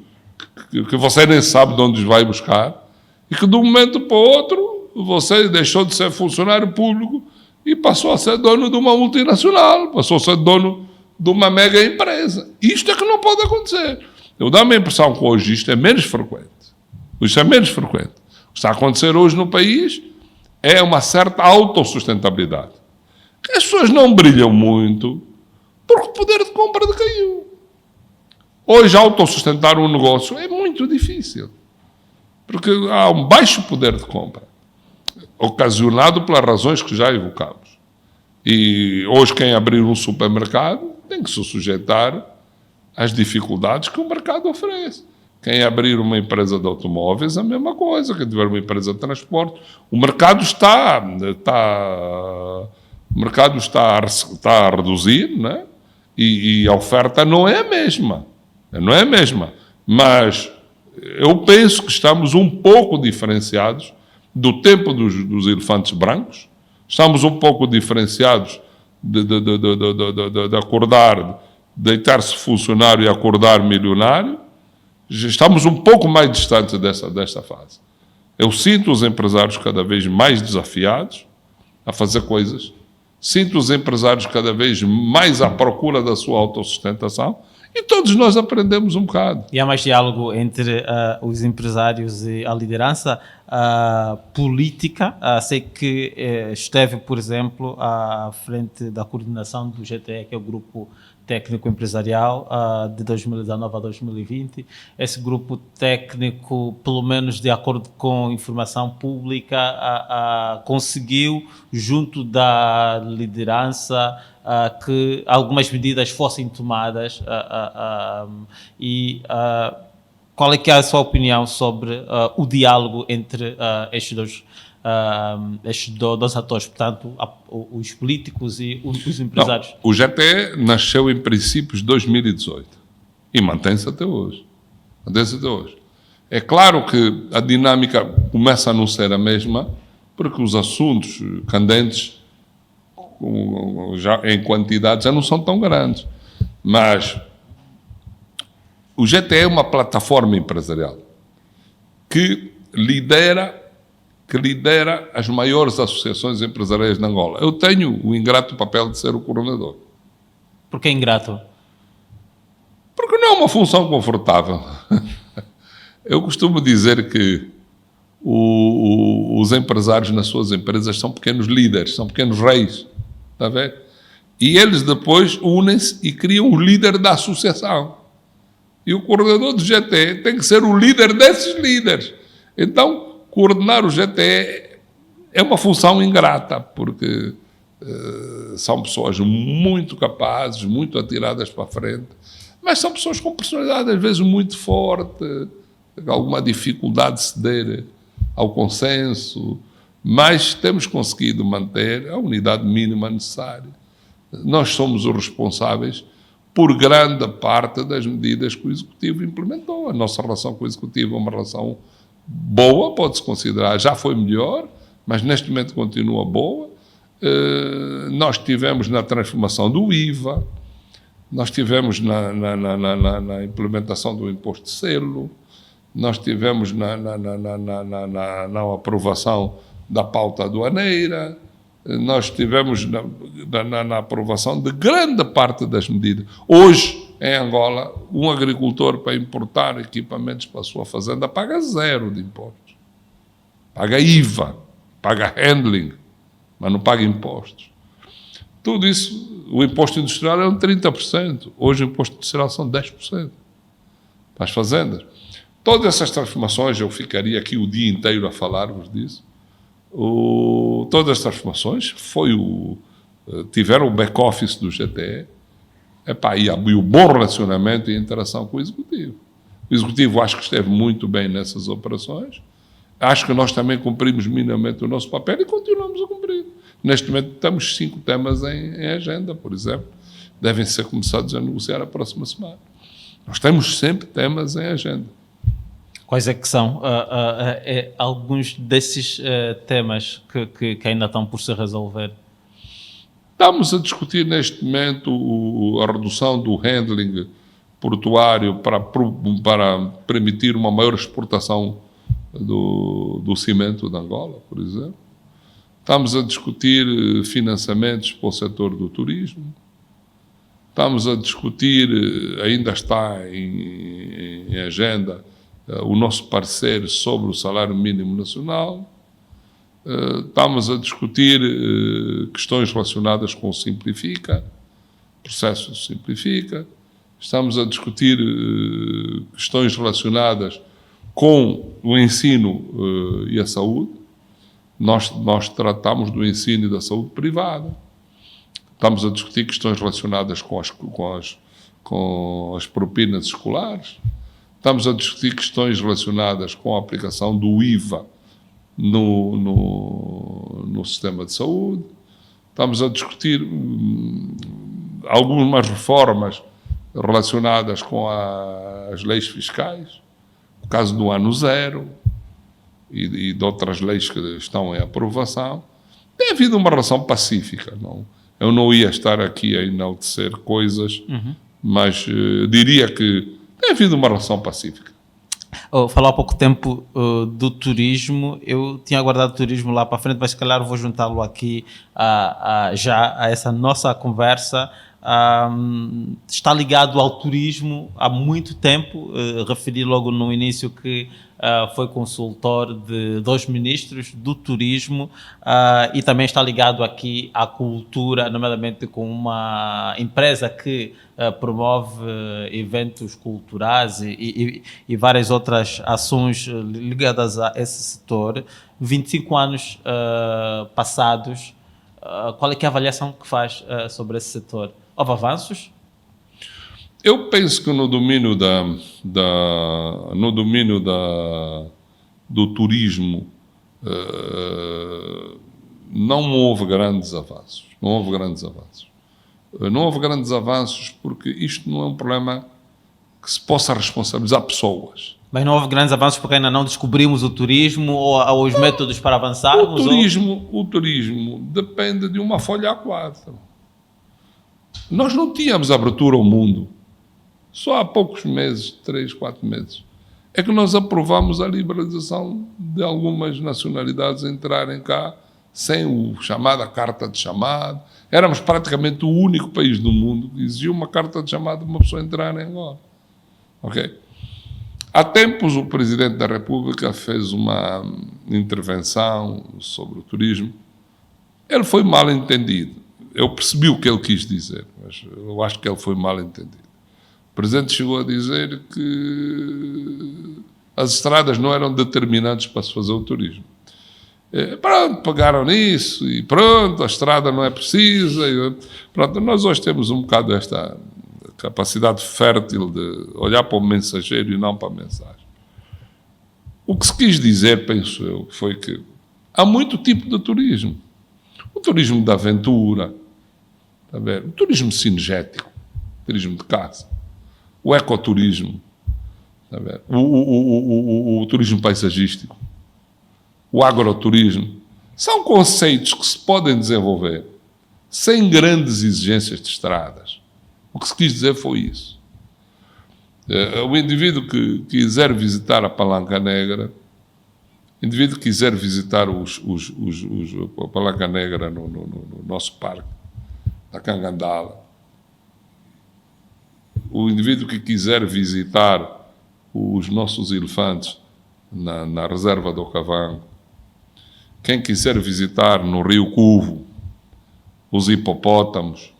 que você nem sabe de onde os vai buscar, e que de um momento para o outro você deixou de ser funcionário público e passou a ser dono de uma multinacional, passou a ser dono de uma mega empresa. Isto é que não pode acontecer. Eu dou-me a impressão que hoje isto é menos frequente. Isto é menos frequente. O que está a acontecer hoje no país é uma certa autossustentabilidade. As pessoas não brilham muito porque o poder de compra decaiu. Hoje, autossustentar um negócio é muito difícil. Porque há um baixo poder de compra, ocasionado pelas razões que já evocamos. E hoje, quem abrir um supermercado tem que se sujeitar às dificuldades que o mercado oferece. Quem abrir uma empresa de automóveis, a mesma coisa. Quem tiver uma empresa de transporte, o mercado está a reduzir, né? E a oferta não é a mesma. Não é a mesma. Mas eu penso que estamos um pouco diferenciados do tempo dos elefantes brancos. Estamos um pouco diferenciados de acordar, deitar-se funcionário e acordar milionário. Estamos um pouco mais distantes desta fase. Eu sinto os empresários cada vez mais desafiados a fazer coisas. Sinto os empresários cada vez mais à procura da sua autossustentação. E todos nós aprendemos um bocado. E há mais diálogo entre os empresários e a liderança política. Sei que esteve, por exemplo, à frente da coordenação do GTE, que é o Grupo Técnico Empresarial, de 2019 a 2020. Esse grupo técnico, pelo menos de acordo com informação pública, conseguiu, junto da liderança, que algumas medidas fossem tomadas. Qual é que é a sua opinião sobre o diálogo entre estes dois atores, portanto, os políticos e os empresários? Não, o GTE nasceu em princípios de 2018 e mantém-se até hoje. É claro que a dinâmica começa a não ser a mesma, porque os assuntos candentes, já em quantidade, já não são tão grandes. Mas o GTE é uma plataforma empresarial que lidera que lidera as maiores associações empresariais de Angola. Eu tenho o ingrato papel de ser o coordenador. Por que ingrato? Porque não é uma função confortável. Eu costumo dizer que os empresários nas suas empresas são pequenos líderes, são pequenos reis. Está a ver? E eles depois unem-se e criam o líder da associação. E o coordenador do GTE tem que ser o líder desses líderes. Então, coordenar o GTE é uma função ingrata, porque são pessoas muito capazes, muito atiradas para a frente, mas são pessoas com personalidade, às vezes, muito forte, alguma dificuldade de ceder ao consenso, mas temos conseguido manter a unidade mínima necessária. Nós somos os responsáveis por grande parte das medidas que o Executivo implementou. A nossa relação com o Executivo é uma relação boa, pode-se considerar, já foi melhor, mas neste momento continua boa. Nós tivemos na transformação do IVA, nós tivemos na implementação do imposto de selo, nós tivemos na aprovação da pauta aduaneira, nós tivemos na aprovação de grande parte das medidas. Hoje, em Angola, um agricultor para importar equipamentos para a sua fazenda paga 0 de impostos. Paga IVA, paga handling, mas não paga impostos. Tudo isso, o imposto industrial é um 30%. Hoje o imposto industrial são 10% para as fazendas. Todas essas transformações, eu ficaria aqui o dia inteiro a falar-vos disso. Todas as transformações tiveram o back-office do GTE e o bom relacionamento e interação com o Executivo. O Executivo acho que esteve muito bem nessas operações. Acho que nós também cumprimos minimamente o nosso papel e continuamos a cumprir. Neste momento temos 5 temas em agenda, por exemplo. Devem ser começados a negociar a próxima semana. Nós temos sempre temas em agenda. Quais é que são alguns desses temas que ainda estão por se resolver? Estamos a discutir neste momento a redução do handling portuário para permitir uma maior exportação do cimento de Angola, por exemplo. Estamos a discutir financiamentos para o setor do turismo. Estamos a discutir, ainda está em agenda, o nosso parecer sobre o salário mínimo nacional. Estamos a discutir questões relacionadas com o Simplifica, processo Simplifica. Estamos a discutir questões relacionadas com o ensino e a saúde. Nós tratamos do ensino e da saúde privada. Estamos a discutir questões relacionadas com as propinas escolares. Estamos a discutir questões relacionadas com a aplicação do IVA no sistema de saúde. Estamos a discutir algumas reformas relacionadas com as leis fiscais, o caso do ano zero e de outras leis que estão em aprovação. Tem havido uma relação pacífica. Não? Eu não ia estar aqui a enaltecer coisas, mas diria que tem havido uma relação pacífica. Falou há pouco tempo do turismo. Eu tinha guardado o turismo lá para frente, mas se calhar vou juntá-lo aqui já a essa nossa conversa. Está ligado ao turismo há muito tempo. Referi logo no início que foi consultor de 2 ministros do turismo e também está ligado aqui à cultura, nomeadamente com uma empresa que promove eventos culturais e várias outras ações ligadas a esse setor. 25 anos passados, qual é que é a avaliação que faz sobre esse setor? Houve avanços? Eu penso que no domínio do turismo não houve grandes avanços. Não houve grandes avanços porque isto não é um problema que se possa responsabilizar pessoas. Mas não houve grandes avanços porque ainda não descobrimos o turismo ou os métodos para avançarmos? O turismo depende de uma folha A4. Nós não tínhamos abertura ao mundo. Só há poucos meses, 3, 4 meses, é que nós aprovamos a liberalização de algumas nacionalidades entrarem cá sem a chamada carta de chamada. Éramos praticamente o único país do mundo que exigia uma carta de chamada para uma pessoa entrar em Angola. Ok? Há tempos o Presidente da República fez uma intervenção sobre o turismo. Ele foi mal entendido. Eu percebi o que ele quis dizer, mas eu acho que ele foi mal entendido. O Presidente chegou a dizer que as estradas não eram determinantes para se fazer o turismo. Pronto, pagaram nisso e pronto, a estrada não é precisa. Pronto, nós hoje temos um bocado esta capacidade fértil de olhar para o mensageiro e não para a mensagem. O que se quis dizer, penso eu, foi que há muito tipo de turismo. O turismo da aventura, está a ver? O turismo cinegético, o turismo de casa, o ecoturismo, está a ver? O turismo paisagístico, o agroturismo, são conceitos que se podem desenvolver sem grandes exigências de estradas. O que se quis dizer foi isso. O indivíduo que quiser visitar a Palanca Negra, o indivíduo que quiser visitar a Palanca Negra no nosso parque, na Cangandala, o indivíduo que quiser visitar os nossos elefantes na reserva do Okavango, quem quiser visitar no Rio Cuvo os hipopótamos,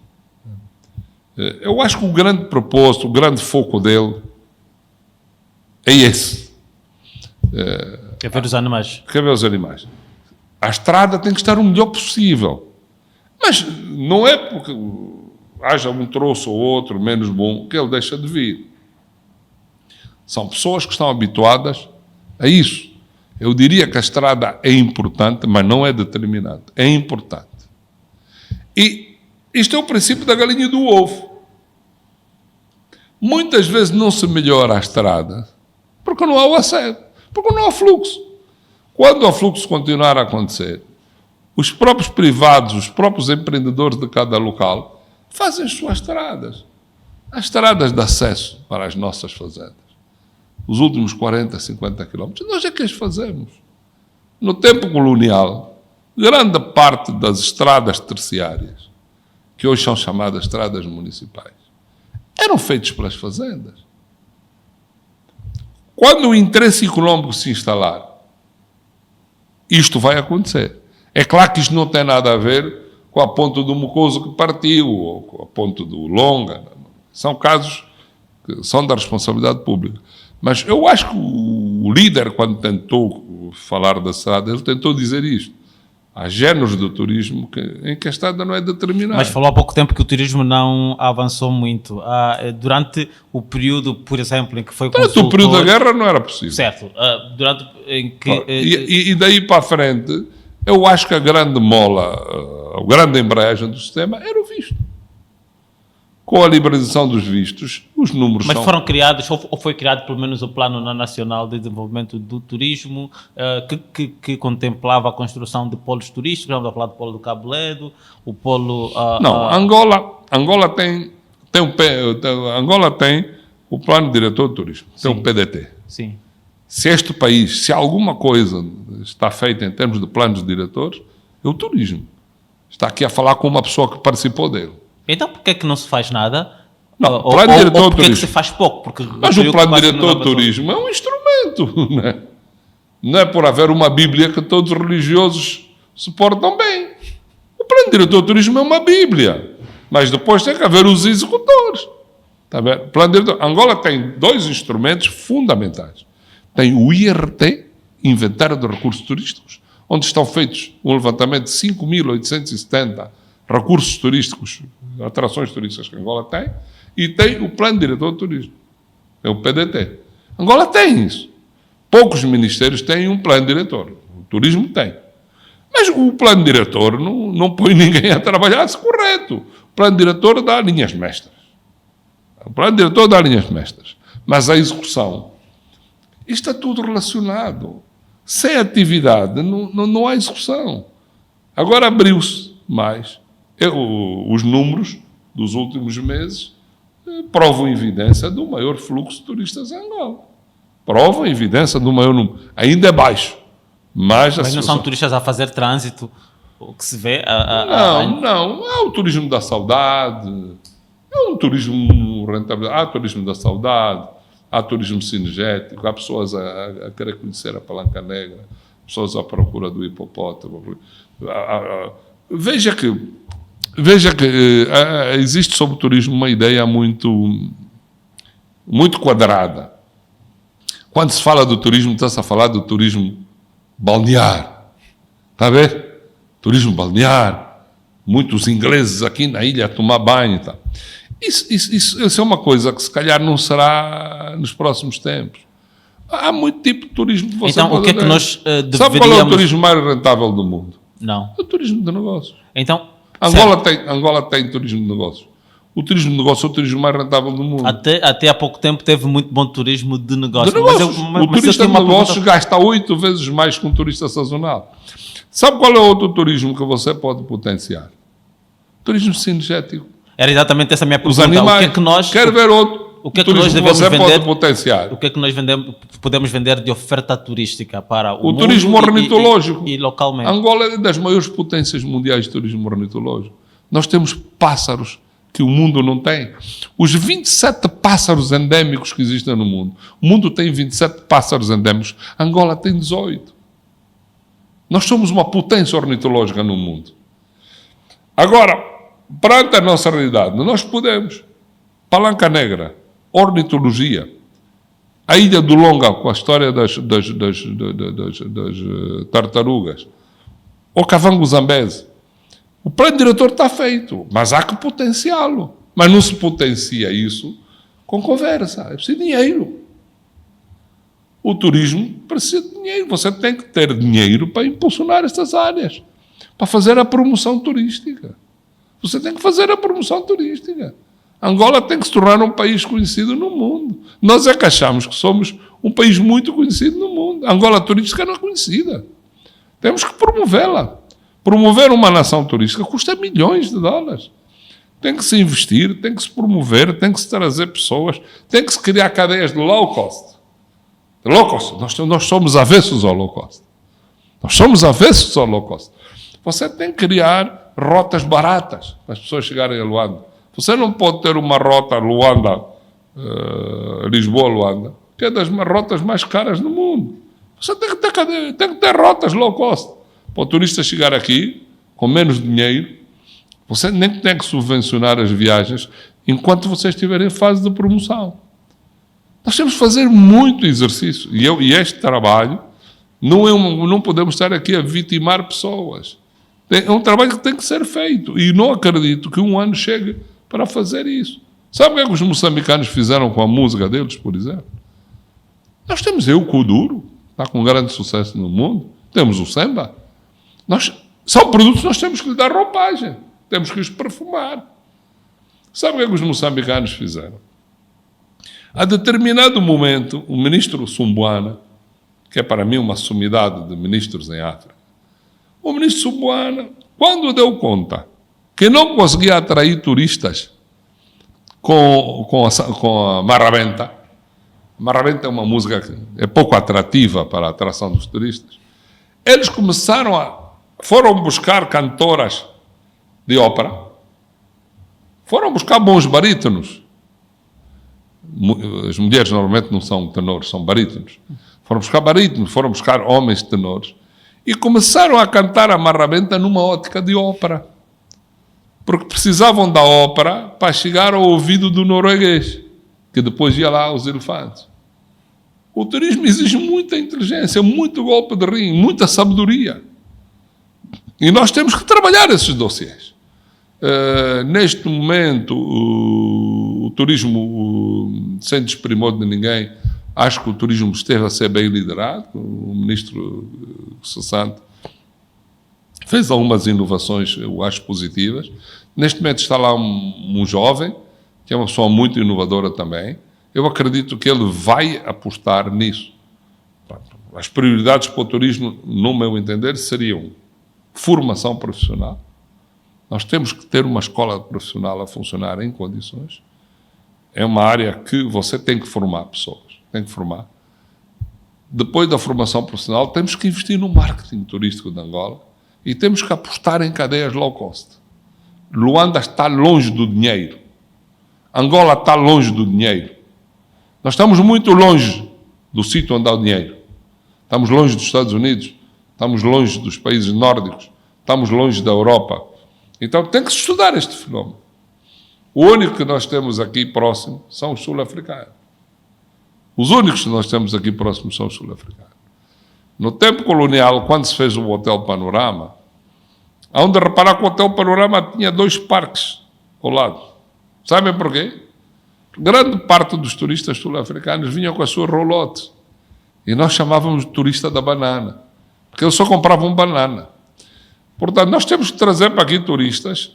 eu acho que o grande propósito, o grande foco dele é esse. Quer ver os animais. Quer ver os animais. A estrada tem que estar o melhor possível. Mas não é porque haja um troço ou outro menos bom que ele deixa de vir. São pessoas que estão habituadas a isso. Eu diria que a estrada é importante, mas não é determinante. É importante. E isto é o princípio da galinha e do ovo. Muitas vezes não se melhora a estrada porque não há o acesso, porque não há fluxo. Quando o fluxo continuar a acontecer, os próprios privados, os próprios empreendedores de cada local fazem as suas estradas. As estradas de acesso para as nossas fazendas. Os últimos 40, 50 quilómetros, nós é que as fazemos. No tempo colonial, grande parte das estradas terciárias, que hoje são chamadas estradas municipais, eram feitas pelas fazendas. Quando o interesse económico se instalar, isto vai acontecer. É claro que isto não tem nada a ver com a ponte do Mucoso que partiu, ou com a ponte do Longa. São casos que são da responsabilidade pública. Mas eu acho que o líder, quando tentou falar da estrada, ele tentou dizer isto. Há géneros do turismo em que a estrada não é determinada. Mas falou há pouco tempo que o turismo não avançou muito. Durante o período, por exemplo, em que foi consultor... Durante o período da guerra não era possível. Certo. Durante em que... E daí para a frente, eu acho que a grande mola, a grande embreagem do sistema era o visto. Com a liberalização dos vistos, os números Mas foram criados, ou foi criado pelo menos o Plano Nacional de Desenvolvimento do Turismo, que contemplava a construção de polos turísticos, vamos falar do polo do Cabo Ledo, o polo... Angola tem o Plano Diretor de Turismo, tem o PDT. Sim. Se alguma coisa está feita em termos de planos diretores, é o turismo. Está aqui a falar com uma pessoa que participou dele. Então, por que é que não se faz nada? Não, o plano diretor ou por que é que se faz pouco? Porque mas o plano diretor de turismo é um instrumento. Né? Não é por haver uma Bíblia que todos os religiosos se portam bem. O plano diretor de turismo é uma Bíblia. Mas depois tem que haver os executores. Está bem? Plano diretor. Angola tem dois instrumentos fundamentais. Tem o IRT, Inventário de Recursos Turísticos, onde estão feitos um levantamento de 5.870 recursos turísticos, atrações turísticas que Angola tem, e tem o Plano Diretor de Turismo, é o PDT. Angola tem isso. Poucos ministérios têm um plano diretor. O turismo tem. Mas o plano diretor não põe ninguém a trabalhar-se correto. O plano diretor dá linhas mestras. O plano diretor dá linhas mestras. Mas a execução, isto é tudo relacionado. Sem atividade não há execução. Agora abriu-se mais. Os números dos últimos meses provam evidência do maior fluxo de turistas em Angola. prova e evidência do maior número. Ainda é baixo. Mas não são turistas a fazer trânsito, o que se vê... Não. É o turismo da saudade, é um turismo rentável. Há turismo da saudade, há turismo cinegético, há pessoas a querer conhecer a Palanca Negra, pessoas à procura do hipopótamo. Veja que existe sobre o turismo uma ideia muito quadrada. Quando se fala do turismo, está-se a falar do turismo balnear. Está a ver? Turismo balnear. Muitos ingleses aqui na ilha a tomar banho e tal. Isso é uma coisa que se calhar não será nos próximos tempos. Há muito tipo de turismo que você Então, o que é que nós deveríamos... Sabe qual é o turismo mais rentável do mundo? Não. É o turismo de negócios. Então... Angola tem turismo de negócios. O turismo de negócios é o turismo mais rentável do mundo. Até há pouco tempo teve muito bom turismo de negócios. O turista de negócios gasta 8 vezes mais que um turista sazonal. Sabe qual é outro turismo que você pode potenciar? Turismo cinegético. Era exatamente essa a minha pergunta. Os animais. O que é que nós... Quer ver outro? O que é que nós devemos você vender? Pode potenciar? O que é que nós podemos vender de oferta turística para o mundo turismo ornitológico. E localmente? Angola é das maiores potências mundiais de turismo ornitológico. Nós temos pássaros que o mundo não tem. Os 27 pássaros endémicos que existem no mundo. O mundo tem 27 pássaros endémicos. Angola tem 18. Nós somos uma potência ornitológica no mundo. Agora, perante a nossa realidade, nós podemos. Palanca Negra, ornitologia, a Ilha do Longa, com a história das tartarugas, o Kavango Zambeze. O plano diretor está feito, mas há que potenciá-lo. Mas não se potencia isso com conversa, é preciso dinheiro. O turismo precisa de dinheiro. Você tem que ter dinheiro para impulsionar estas áreas, para fazer a promoção turística. Você tem que fazer a promoção turística. Angola tem que se tornar um país conhecido no mundo. Nós é que achamos que somos um país muito conhecido no mundo. A Angola turística não é conhecida. Temos que promovê-la. Promover uma nação turística custa milhões de dólares. Tem que se investir, tem que se promover, tem que se trazer pessoas, tem que se criar cadeias de low cost. Low cost. Nós somos avessos ao low cost. Nós somos avessos ao low cost. Você tem que criar rotas baratas para as pessoas chegarem a Luanda. Você não pode ter uma rota Luanda, Lisboa-Luanda, que é das rotas mais caras do mundo. Você tem que ter rotas low cost. Para o turista chegar aqui, com menos dinheiro, você nem tem que subvencionar as viagens enquanto você estiver em fase de promoção. Nós temos que fazer muito exercício. E este trabalho, não podemos estar aqui a vitimar pessoas. É um trabalho que tem que ser feito. E não acredito que um ano chegue para fazer isso. Sabe o que é que os moçambicanos fizeram com a música deles, por exemplo? Nós temos o Kuduro, está com grande sucesso no mundo. Temos o Semba. São produtos que nós temos que lhe dar roupagem. Temos que os perfumar. Sabe o que é que os moçambicanos fizeram? A determinado momento, o ministro Sumbuana, que é para mim uma sumidade de ministros em África, o ministro Sumbuana, quando deu conta que não conseguia atrair turistas com a marrabenta. A marrabenta é uma música que é pouco atrativa para a atração dos turistas. Eles foram buscar cantoras de ópera, foram buscar bons barítonos. As mulheres normalmente não são tenores, são barítonos. Foram buscar barítonos, foram buscar homens tenores e começaram a cantar a marrabenta numa ótica de ópera. Porque precisavam da ópera para chegar ao ouvido do norueguês, que depois ia lá aos elefantes. O turismo exige muita inteligência, muito golpe de rim, muita sabedoria. E nós temos que trabalhar esses dossiês. Neste momento, o turismo, sem desprimor de ninguém, acho que o turismo esteve a ser bem liderado. O ministro Sassante fez algumas inovações, eu acho, positivas. Neste momento está lá um jovem, que é uma pessoa muito inovadora também. Eu acredito que ele vai apostar nisso. As prioridades para o turismo, no meu entender, seriam formação profissional. Nós temos que ter uma escola profissional a funcionar em condições. É uma área que você tem que formar pessoas. Tem que formar. depois da formação profissional, temos que investir no marketing turístico de Angola e temos que apostar em cadeias low cost. Luanda está longe do dinheiro. Angola está longe do dinheiro. Nós estamos muito longe do sítio onde há o dinheiro. Estamos longe dos Estados Unidos, estamos longe dos países nórdicos, estamos longe da Europa. Então tem que se estudar este fenómeno. O único que nós temos aqui próximo são os sul-africanos. Os únicos que nós temos aqui próximos são os sul-africanos. No tempo colonial, quando se fez o Hotel Panorama, há onde reparar que o Hotel Panorama tinha 2 parques ao lado. Sabem porquê? Grande parte dos turistas sul-africanos vinham com as suas roulotes. E nós chamávamos de turista da banana. Porque eles só compravam banana. Portanto, nós temos que trazer para aqui turistas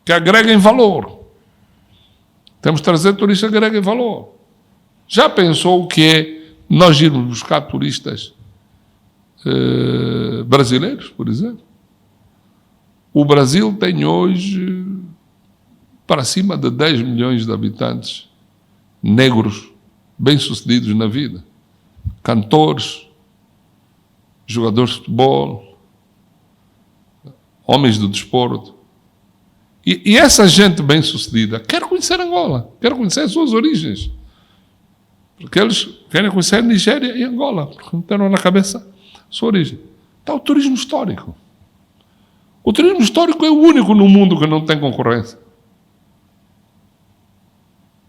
que agreguem valor. Temos que trazer turistas que agreguem valor. Já pensou o que é nós irmos buscar turistas brasileiros, por exemplo? O Brasil tem hoje para cima de 10 milhões de habitantes negros bem-sucedidos na vida. Cantores, jogadores de futebol, homens do desporto. E essa gente bem-sucedida quer conhecer Angola, quer conhecer as suas origens. Porque eles querem conhecer Nigéria e Angola, porque não terão na cabeça a sua origem. Está o turismo histórico. O turismo histórico é o único no mundo que não tem concorrência.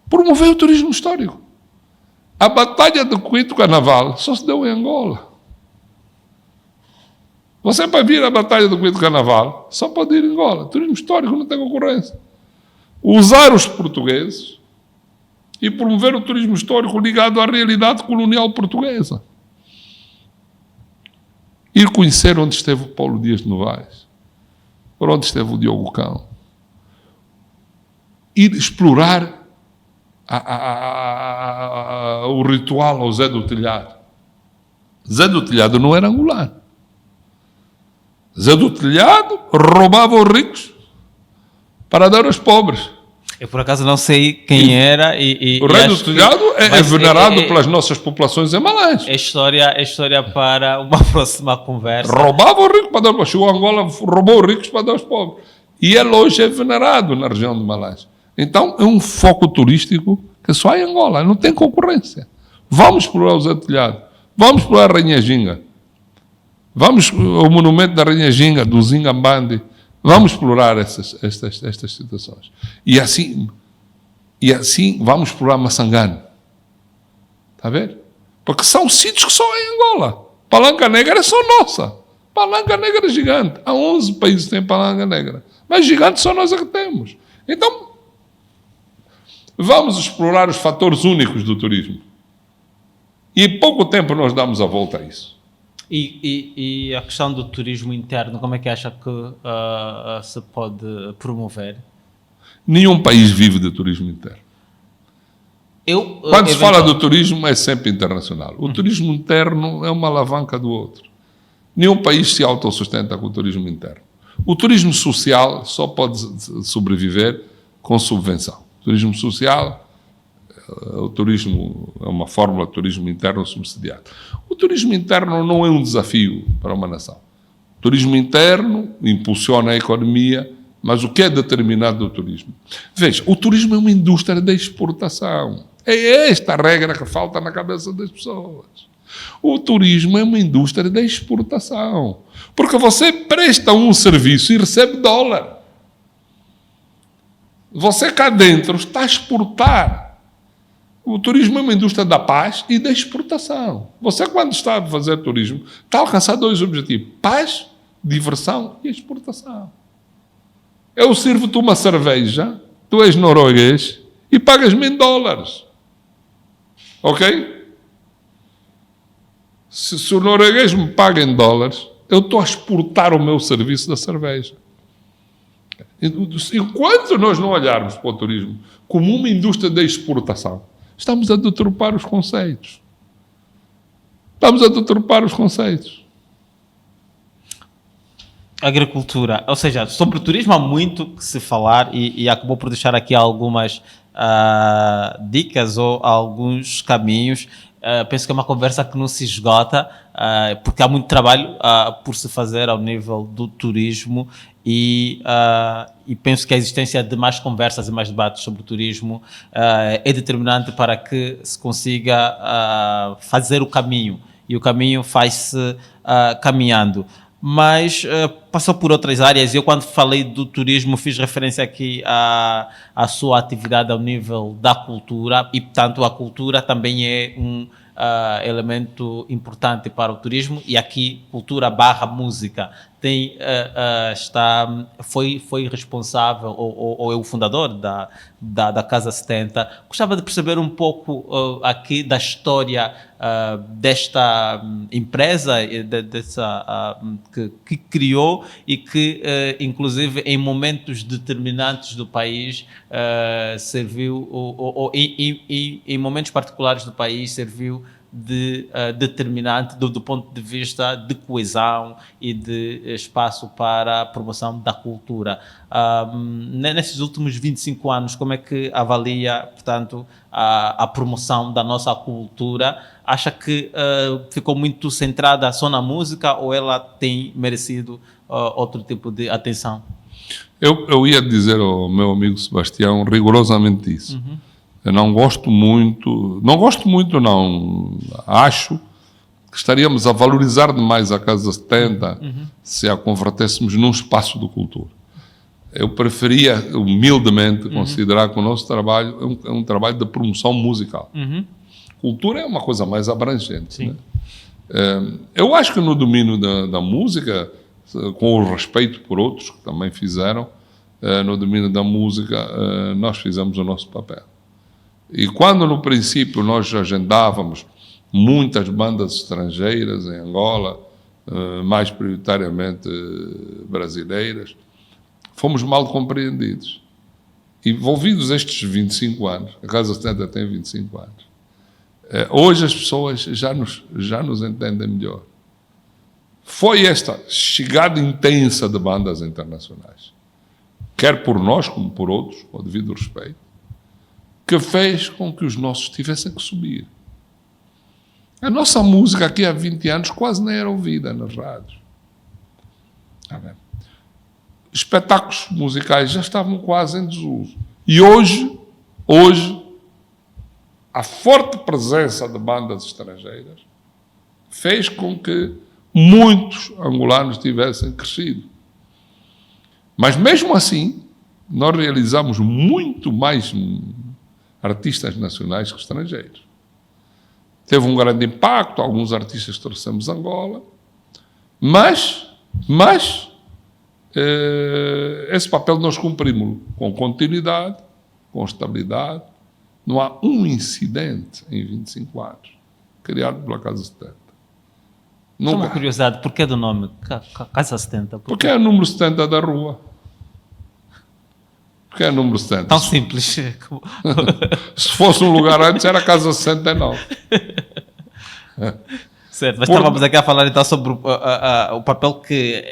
Promover o turismo histórico. A Batalha de Cuito Carnaval só se deu em Angola. Você, para vir à Batalha do Cuito Carnaval, só pode ir em Angola. Turismo histórico não tem concorrência. Usar os portugueses e promover o turismo histórico ligado à realidade colonial portuguesa. Ir conhecer onde esteve o Paulo Dias de Novaes, por onde esteve o Diogo Cão. Ir explorar o ritual ao Zé do Telhado. Zé do Telhado não era angolano. Zé do Telhado roubava os ricos para dar aos pobres. Eu, por acaso, não sei quem era. O Rei do Telhado é venerado pelas nossas populações em Malães. É história para uma próxima conversa. Roubava os ricos para dar aos pobres. Chegou a Angola, roubou os ricos para dar aos pobres. E ele hoje é venerado na região de Malães. Então, é um foco turístico que só há em Angola. Não tem concorrência. Vamos explorar o Zé do Telhado. Vamos explorar a Rainha Ginga. Vamos ao monumento da Rainha Ginga, do Zingambandi. Vamos explorar estas situações. E assim vamos explorar Massangano. Está a ver? Porque são sítios que só há em Angola. Palanca Negra é só nossa. Palanca Negra é gigante. Há 11 países que têm Palanca Negra. Mas gigante só nós é que temos. Então, vamos explorar os fatores únicos do turismo. E em pouco tempo nós damos a volta a isso. E a questão do turismo interno, como é que acha que se pode promover? Nenhum país vive de turismo interno. Quando se fala do turismo, é sempre internacional. O turismo interno é uma alavanca do outro. Nenhum país se autossustenta com o turismo interno. O turismo social só pode sobreviver com subvenção. O turismo social, o turismo é uma fórmula de turismo interno subsidiado. O turismo interno não é um desafio para uma nação. O turismo interno impulsiona a economia, mas o que é determinado do turismo? Veja, o turismo é uma indústria de exportação. É esta a regra que falta na cabeça das pessoas. O turismo é uma indústria de exportação. Porque você presta um serviço e recebe dólar. Você cá dentro está a exportar. O turismo é uma indústria da paz e da exportação. Você, quando está a fazer turismo, está a alcançar 2 objetivos: paz, diversão e exportação. Eu sirvo-te uma cerveja, tu és norueguês e pagas-me em dólares. Ok? Se o norueguês me paga em dólares, eu estou a exportar o meu serviço da cerveja. Enquanto nós não olharmos para o turismo como uma indústria de exportação, estamos a deturpar os conceitos. Agricultura, ou seja, sobre o turismo há muito que se falar e acabou por deixar aqui algumas dicas ou alguns caminhos. Penso que é uma conversa que não se esgota, porque há muito trabalho por se fazer ao nível do turismo e penso que a existência de mais conversas e mais debates sobre o turismo é determinante para que se consiga fazer o caminho, e o caminho faz-se caminhando. Mas passou por outras áreas. Eu, quando falei do turismo, fiz referência aqui à sua atividade ao nível da cultura, e, portanto, a cultura também é um elemento importante para o turismo, e aqui cultura barra música tem, foi responsável ou é o fundador da Casa 70. Gostava de perceber um pouco aqui da história desta empresa que criou e que, inclusive, em momentos determinantes do país, serviu, ou em momentos particulares do país, serviu de determinante do ponto de vista de coesão e de espaço para a promoção da cultura. Nesses últimos 25 anos, como é que avalia, portanto, a promoção da nossa cultura? Acha que ficou muito centrada só na música, ou ela tem merecido outro tipo de atenção? Eu ia dizer ao meu amigo Sebastião rigorosamente isso. Uhum. Eu não gosto muito, acho que estaríamos a valorizar demais a Casa 70 se a convertêssemos num espaço de cultura. Eu preferia, humildemente, considerar que o nosso trabalho é um trabalho de promoção musical. Cultura é uma coisa mais abrangente. Né? Eu acho que no domínio da música, com o respeito por outros que também fizeram, no domínio da música, nós fizemos o nosso papel. E quando no princípio nós agendávamos muitas bandas estrangeiras em Angola, mais prioritariamente brasileiras, fomos mal compreendidos. Envolvidos estes 25 anos, a Casa 70 tem 25 anos, hoje as pessoas já nos entendem melhor. Foi esta chegada intensa de bandas internacionais, quer por nós como por outros, com o devido respeito, que fez com que os nossos tivessem que subir. A nossa música aqui há 20 anos quase nem era ouvida nas rádios. Espetáculos musicais já estavam quase em desuso. E hoje, a forte presença de bandas estrangeiras fez com que muitos angolanos tivessem crescido. Mas mesmo assim, nós realizamos muito mais artistas nacionais que estrangeiros. Teve um grande impacto, alguns artistas trouxemos a Angola, mas esse papel nós cumprimos com continuidade, com estabilidade. Não há um incidente em 25 anos criado pela Casa 70. Só uma curiosidade, porquê do nome Casa 70? Porque é o número 70 da rua. Porque é o número 70. Tão simples. Se fosse um lugar antes, era a Casa 69. Certo, mas estávamos aqui a falar então sobre o papel que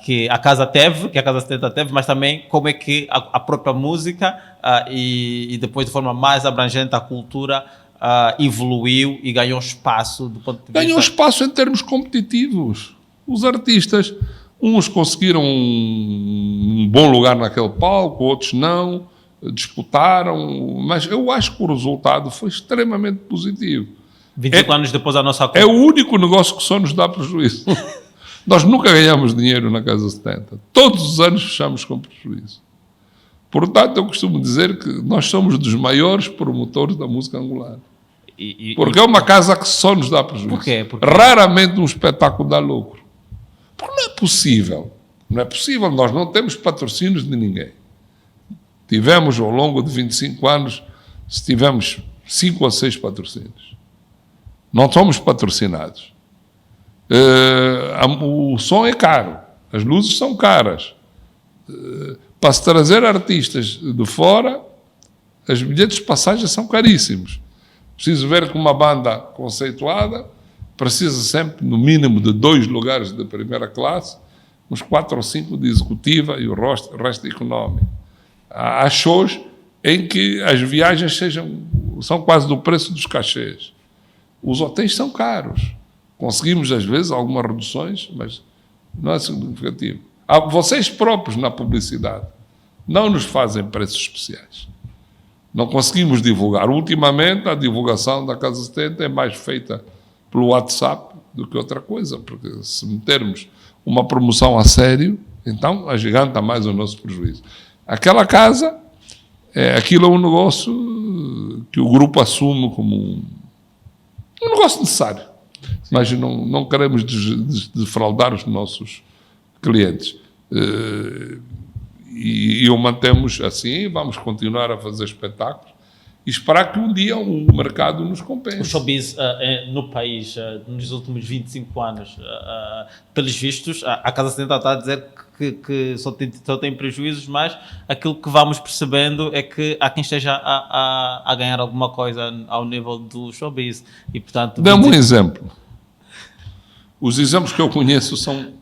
que a Casa teve, que a Casa 70 teve, mas também como é que a própria música e depois de forma mais abrangente a cultura evoluiu e ganhou espaço do ponto de vista... Ganhou espaço em termos competitivos. Os artistas... Uns conseguiram um bom lugar naquele palco, outros não, disputaram, mas eu acho que o resultado foi extremamente positivo. 25 anos depois da nossa... É o único negócio que só nos dá prejuízo. Nós nunca ganhamos dinheiro na Casa 70. Todos os anos fechamos com prejuízo. Portanto, eu costumo dizer que nós somos dos maiores promotores da música angolana. Porque é uma casa que só nos dá prejuízo. Por quê? Raramente um espetáculo dá lucro. Porque não é possível. Não é possível. Nós não temos patrocínios de ninguém. Tivemos, ao longo de 25 anos, tivemos 5 ou 6 patrocínios. Não somos patrocinados. O som é caro. As luzes são caras. Para se trazer artistas de fora, os bilhetes de passagem são caríssimos. Preciso ver que uma banda conceituada precisa sempre, no mínimo, de 2 lugares de primeira classe, uns 4 ou 5 de executiva e o resto económico. Há shows em que as viagens são quase do preço dos cachês. Os hotéis são caros. Conseguimos, às vezes, algumas reduções, mas não é significativo. Vocês próprios, na publicidade, não nos fazem preços especiais. Não conseguimos divulgar. Ultimamente, a divulgação da Casa 70 é mais feita pelo WhatsApp do que outra coisa, porque se metermos uma promoção a sério, então agiganta mais o nosso prejuízo. Aquela casa, aquilo é um negócio que o grupo assume como um negócio necessário. Sim. Mas não queremos defraudar os nossos clientes. E o mantemos assim, vamos continuar a fazer espetáculos e esperar que um dia o mercado nos compense. O showbiz no país, nos últimos 25 anos, pelos vistos, a Casa 70 está a dizer que só tem prejuízos, mas aquilo que vamos percebendo é que há quem esteja a ganhar alguma coisa ao nível do showbiz. E, portanto, dê-me um exemplo. Os exemplos que eu conheço são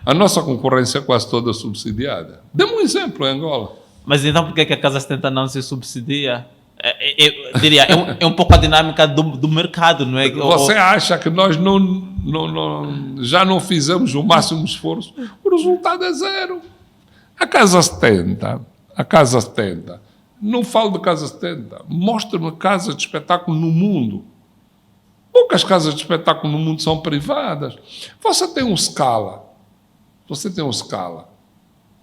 a nossa concorrência é quase toda subsidiada. Dê-me um exemplo em Angola. Mas então por que a Casa 70 não se subsidia? Eu diria, é um pouco a dinâmica do mercado, não é? Você acha que nós já não fizemos o máximo esforço? O resultado é 0. A Casa 70, não falo de Casa 70, mostra-me casas de espetáculo no mundo. Poucas casas de espetáculo no mundo são privadas. Você tem um Scala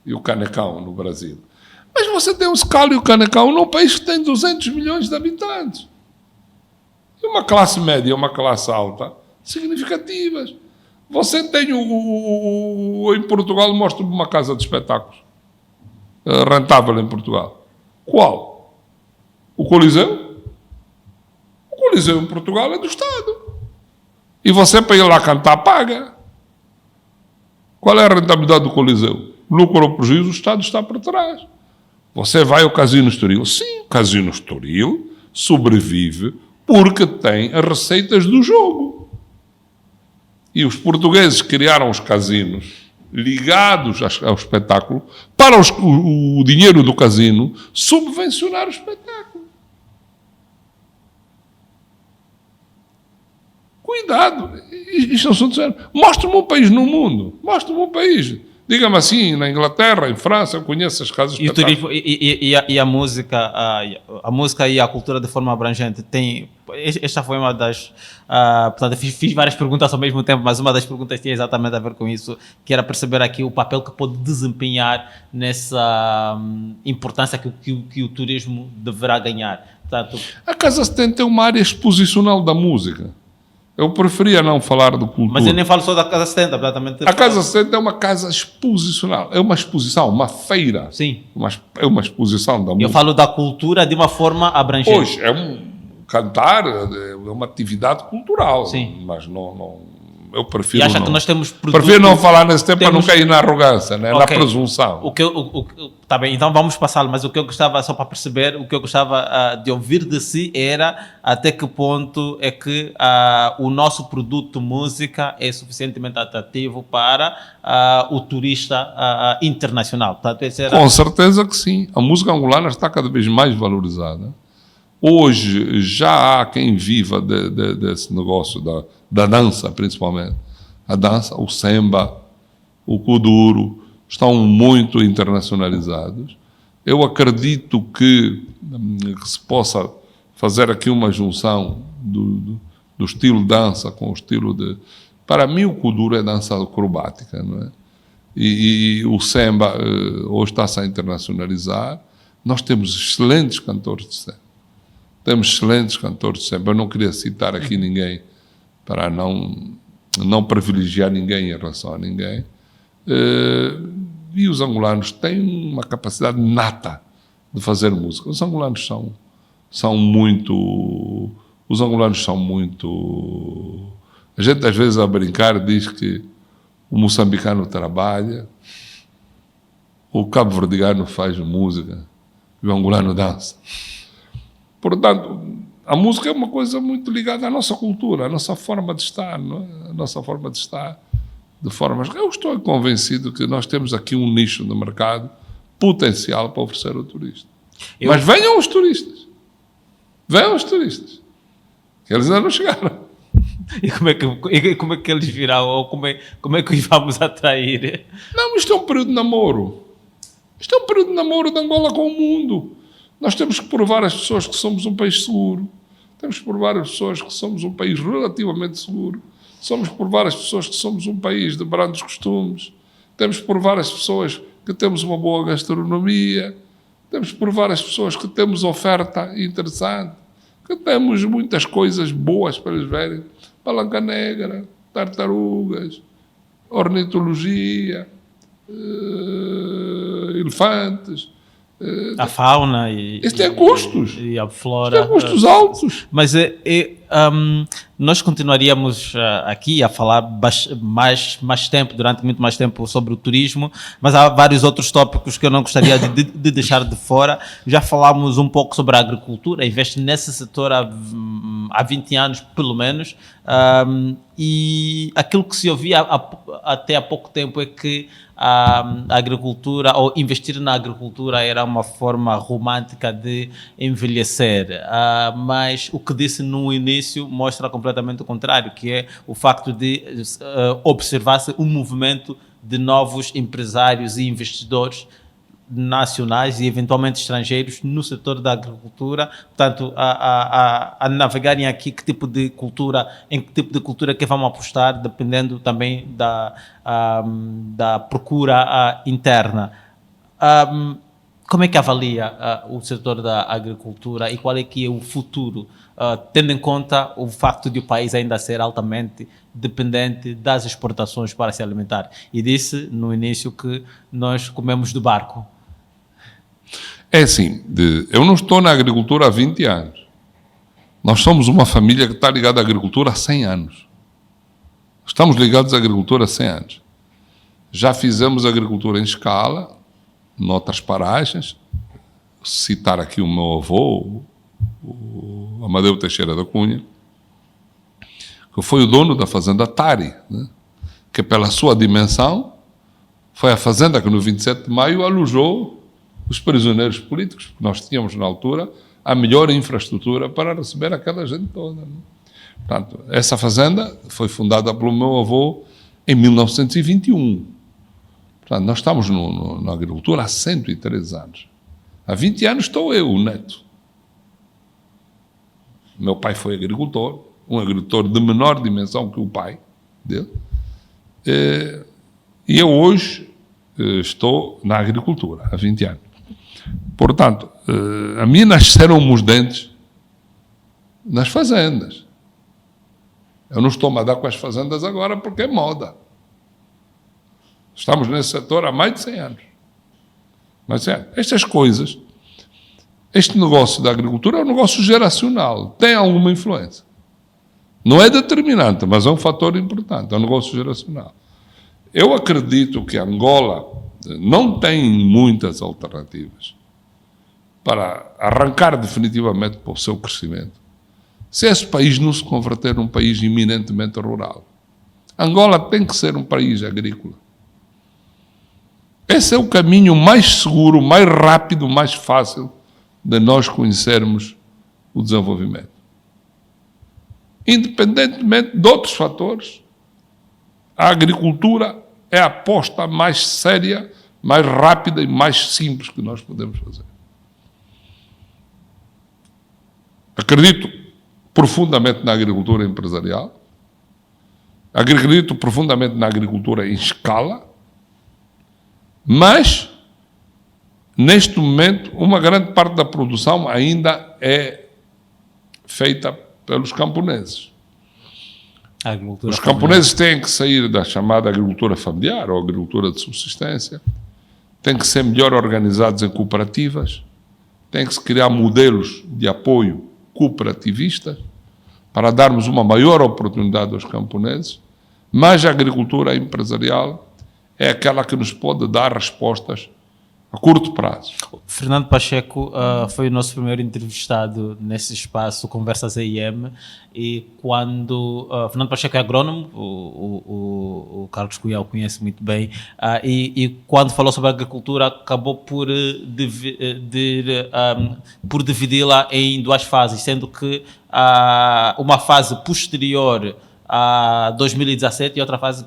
e o Canecão no Brasil. Mas você tem o Scala e o Canecão num país que tem 200 milhões de habitantes. E uma classe média e uma classe alta significativas. Você tem em Portugal, mostra-me uma casa de espetáculos rentável em Portugal. Qual? O Coliseu? O Coliseu em Portugal é do Estado. E você, para ir lá cantar, paga. Qual é a rentabilidade do Coliseu? Lucro ou prejuízo, o Estado está por trás. Você vai ao Casino Estoril? Sim, o Casino Estoril sobrevive porque tem as receitas do jogo. E os portugueses criaram os casinos ligados ao espetáculo para o dinheiro do casino subvencionar o espetáculo. Cuidado, isto é um assunto sério. Mostre-me um país no mundo, mostre-me um país. Diga-me assim, na Inglaterra, em França, eu conheço as casas de espetáculo. E a música e a cultura de forma abrangente esta foi uma das... portanto, fiz várias perguntas ao mesmo tempo, mas uma das perguntas tinha exatamente a ver com isso, que era perceber aqui o papel que pode desempenhar nessa importância que o turismo deverá ganhar. Portanto, a Casa 70 tem uma área exposicional da música. Eu preferia não falar de cultura. Mas eu nem falo só da Casa 70. A Casa 70 é uma casa exposicional. É uma exposição, uma feira. Sim. É uma exposição da música. Eu falo da cultura de uma forma abrangente. Hoje, cantar é uma atividade cultural. Sim. Mas eu prefiro e acha não. Que nós temos prefiro não falar nesse tempo para não cair na arrogância, né? Na presunção. Tá bem, então vamos passá-lo, mas o que eu gostava, só para perceber, o que eu gostava de ouvir de si era até que ponto é que o nosso produto música é suficientemente atrativo para o turista internacional. Portanto, Com certeza que sim. A música angolana está cada vez mais valorizada. Hoje já há quem viva desse negócio da dança, principalmente. A dança, o samba, o kuduro, estão muito internacionalizados. Eu acredito que se possa fazer aqui uma junção do estilo dança com o estilo de... Para mim, o kuduro é dança acrobática, não é? E o samba hoje está-se a internacionalizar. Nós temos excelentes cantores de samba. Eu não queria citar aqui ninguém para não privilegiar ninguém em relação a ninguém. E os angolanos têm uma capacidade nata de fazer música. Os angolanos são muito... A gente às vezes a brincar diz que o moçambicano trabalha, o cabo-verdiano faz música e o angolano dança. Portanto, a música é uma coisa muito ligada à nossa cultura, à nossa forma de estar, não é? A nossa forma de estar de formas... Eu estou convencido que nós temos aqui um nicho no mercado potencial para oferecer ao turista. Mas venham os turistas. Venham os turistas. Eles ainda não chegaram. E como é que eles virão? Ou como é que os vamos atrair? Não, isto é um período de namoro. Isto é um período de namoro de Angola com o mundo. Nós temos que provar às pessoas que somos um país seguro. Temos que provar às pessoas que somos um país relativamente seguro. Temos que provar às pessoas que somos um país de brandos costumes. Temos que provar às pessoas que temos uma boa gastronomia. Temos que provar às pessoas que temos oferta interessante. Que temos muitas coisas boas para eles verem. Palanca Negra, tartarugas, ornitologia, elefantes. A fauna Isso tem custos. E a flora. Isso tem custos altos. Mas nós continuaríamos aqui a falar mais tempo, durante muito mais tempo, sobre o turismo, mas há vários outros tópicos que eu não gostaria de deixar de fora. Já falámos um pouco sobre a agricultura, investe nesse setor há 20 anos, pelo menos, e aquilo que se ouvia até há pouco tempo é que a agricultura, ou investir na agricultura, era uma forma romântica de envelhecer, mas o que disse no início mostra completamente o contrário, que é o facto de observar-se um movimento de novos empresários e investidores nacionais e eventualmente estrangeiros no setor da agricultura, portanto, a navegarem aqui em que tipo de cultura que vão apostar, dependendo também da procura interna. Como é que avalia o setor da agricultura e qual é que é o futuro, tendo em conta o facto de o país ainda ser altamente dependente das exportações para se alimentar? E disse no início que nós comemos do barco. É assim, eu não estou na agricultura há 20 anos. Nós somos uma família que está ligada à agricultura há 100 anos. Estamos ligados à agricultura há 100 anos. Já fizemos agricultura em escala, noutras paragens. Citar aqui o meu avô, o Amadeu Teixeira da Cunha, que foi o dono da fazenda Tari, né? Que pela sua dimensão foi a fazenda que no 27 de maio alojou os prisioneiros políticos, porque nós tínhamos na altura a melhor infraestrutura para receber aquela gente toda, né? Portanto, essa fazenda foi fundada pelo meu avô em 1921. Portanto, nós estamos na agricultura há 103 anos. Há 20 anos estou eu, o neto. Meu pai foi agricultor, um agricultor de menor dimensão que o pai dele. E eu hoje estou na agricultura há 20 anos. Portanto, a mim nasceram os dentes nas fazendas. Eu não estou a dar com as fazendas agora porque é moda. Estamos nesse setor há mais de 100 anos. Mas estas coisas, este negócio da agricultura é um negócio geracional, tem alguma influência. Não é determinante, mas é um fator importante, é um negócio geracional. Eu acredito que Angola não tem muitas alternativas para arrancar definitivamente para o seu crescimento, se esse país não se converter num país eminentemente rural. Angola tem que ser um país agrícola. Esse é o caminho mais seguro, mais rápido, mais fácil de nós conhecermos o desenvolvimento. Independentemente de outros fatores, a agricultura é a aposta mais séria, mais rápida e mais simples que nós podemos fazer. Acredito profundamente na agricultura empresarial, acredito profundamente na agricultura em escala, mas, neste momento, uma grande parte da produção ainda é feita pelos camponeses. Os camponeses têm que sair da chamada agricultura familiar ou agricultura de subsistência, têm que ser melhor organizados em cooperativas, têm que se criar modelos de apoio cooperativistas para darmos uma maior oportunidade aos camponeses, mas a agricultura empresarial é aquela que nos pode dar respostas a curto prazo. Fernando Pacheco foi o nosso primeiro entrevistado nesse espaço Conversas EIM, e quando Fernando Pacheco é agrônomo, o Carlos Cunha o conhece muito bem, e quando falou sobre a agricultura acabou por dividi-la em duas fases, sendo que uma fase posterior a 2017 e outra fase,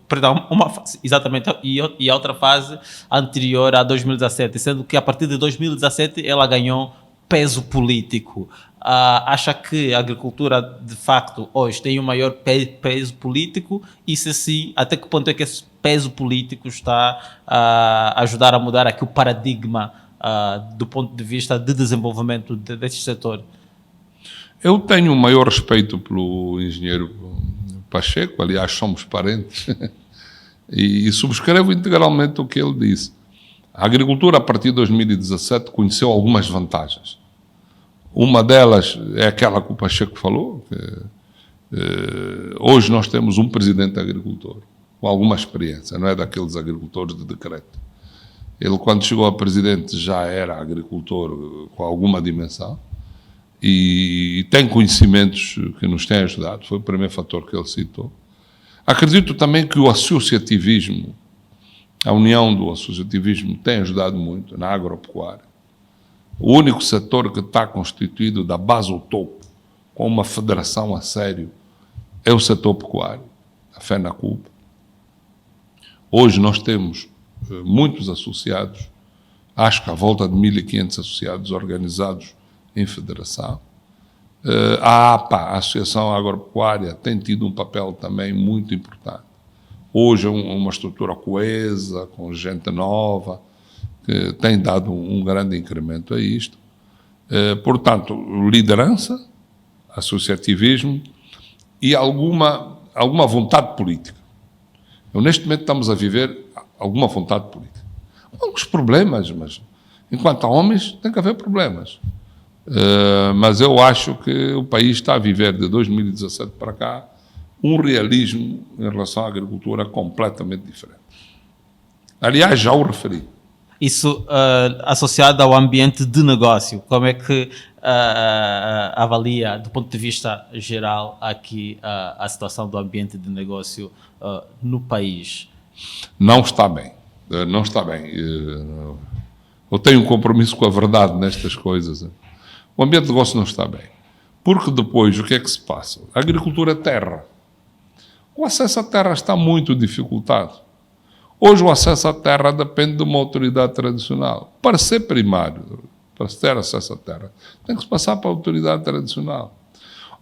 perdão, uma fase, exatamente, e a outra fase anterior a 2017, sendo que a partir de 2017 ela ganhou peso político. Acha que a agricultura, de facto, hoje tem o maior peso político? E se sim, até que ponto é que esse peso político está a ajudar a mudar aqui o paradigma do ponto de vista de desenvolvimento desse setor? Eu tenho o maior respeito pelo engenheiro Pacheco, aliás, somos parentes, e subscrevo integralmente o que ele disse. A agricultura, a partir de 2017, conheceu algumas vantagens. Uma delas é aquela que o Pacheco falou, que hoje nós temos um presidente agricultor, com alguma experiência, não é daqueles agricultores de decreto. Ele, quando chegou a presidente, já era agricultor com alguma dimensão, e tem conhecimentos que nos têm ajudado, foi o primeiro fator que ele citou. Acredito também que o associativismo, a união do associativismo tem ajudado muito na agropecuária. O único setor que está constituído da base ao topo, com uma federação a sério, é o setor pecuário, a FENACUB. Hoje nós temos muitos associados, acho que à volta de 1.500 associados organizados em federação. A APA, a Associação Agropecuária, tem tido um papel também muito importante. Hoje é uma estrutura coesa, com gente nova, que tem dado um grande incremento a isto. Portanto, liderança, associativismo e alguma vontade política. Neste momento estamos a viver alguma vontade política. Alguns problemas, mas enquanto há homens tem que haver problemas. Mas eu acho que o país está a viver de 2017 para cá um realismo em relação à agricultura completamente diferente. Aliás, já o referi. Isso associado ao ambiente de negócio, como é que avalia, do ponto de vista geral, aqui a situação do ambiente de negócio no país? Não está bem. Não está bem. Eu tenho um compromisso com a verdade nestas coisas. O ambiente de negócio não está bem. Porque depois, o que é que se passa? A agricultura é terra. O acesso à terra está muito dificultado. Hoje o acesso à terra depende de uma autoridade tradicional. Para ser primário, para se ter acesso à terra, tem que se passar para a autoridade tradicional.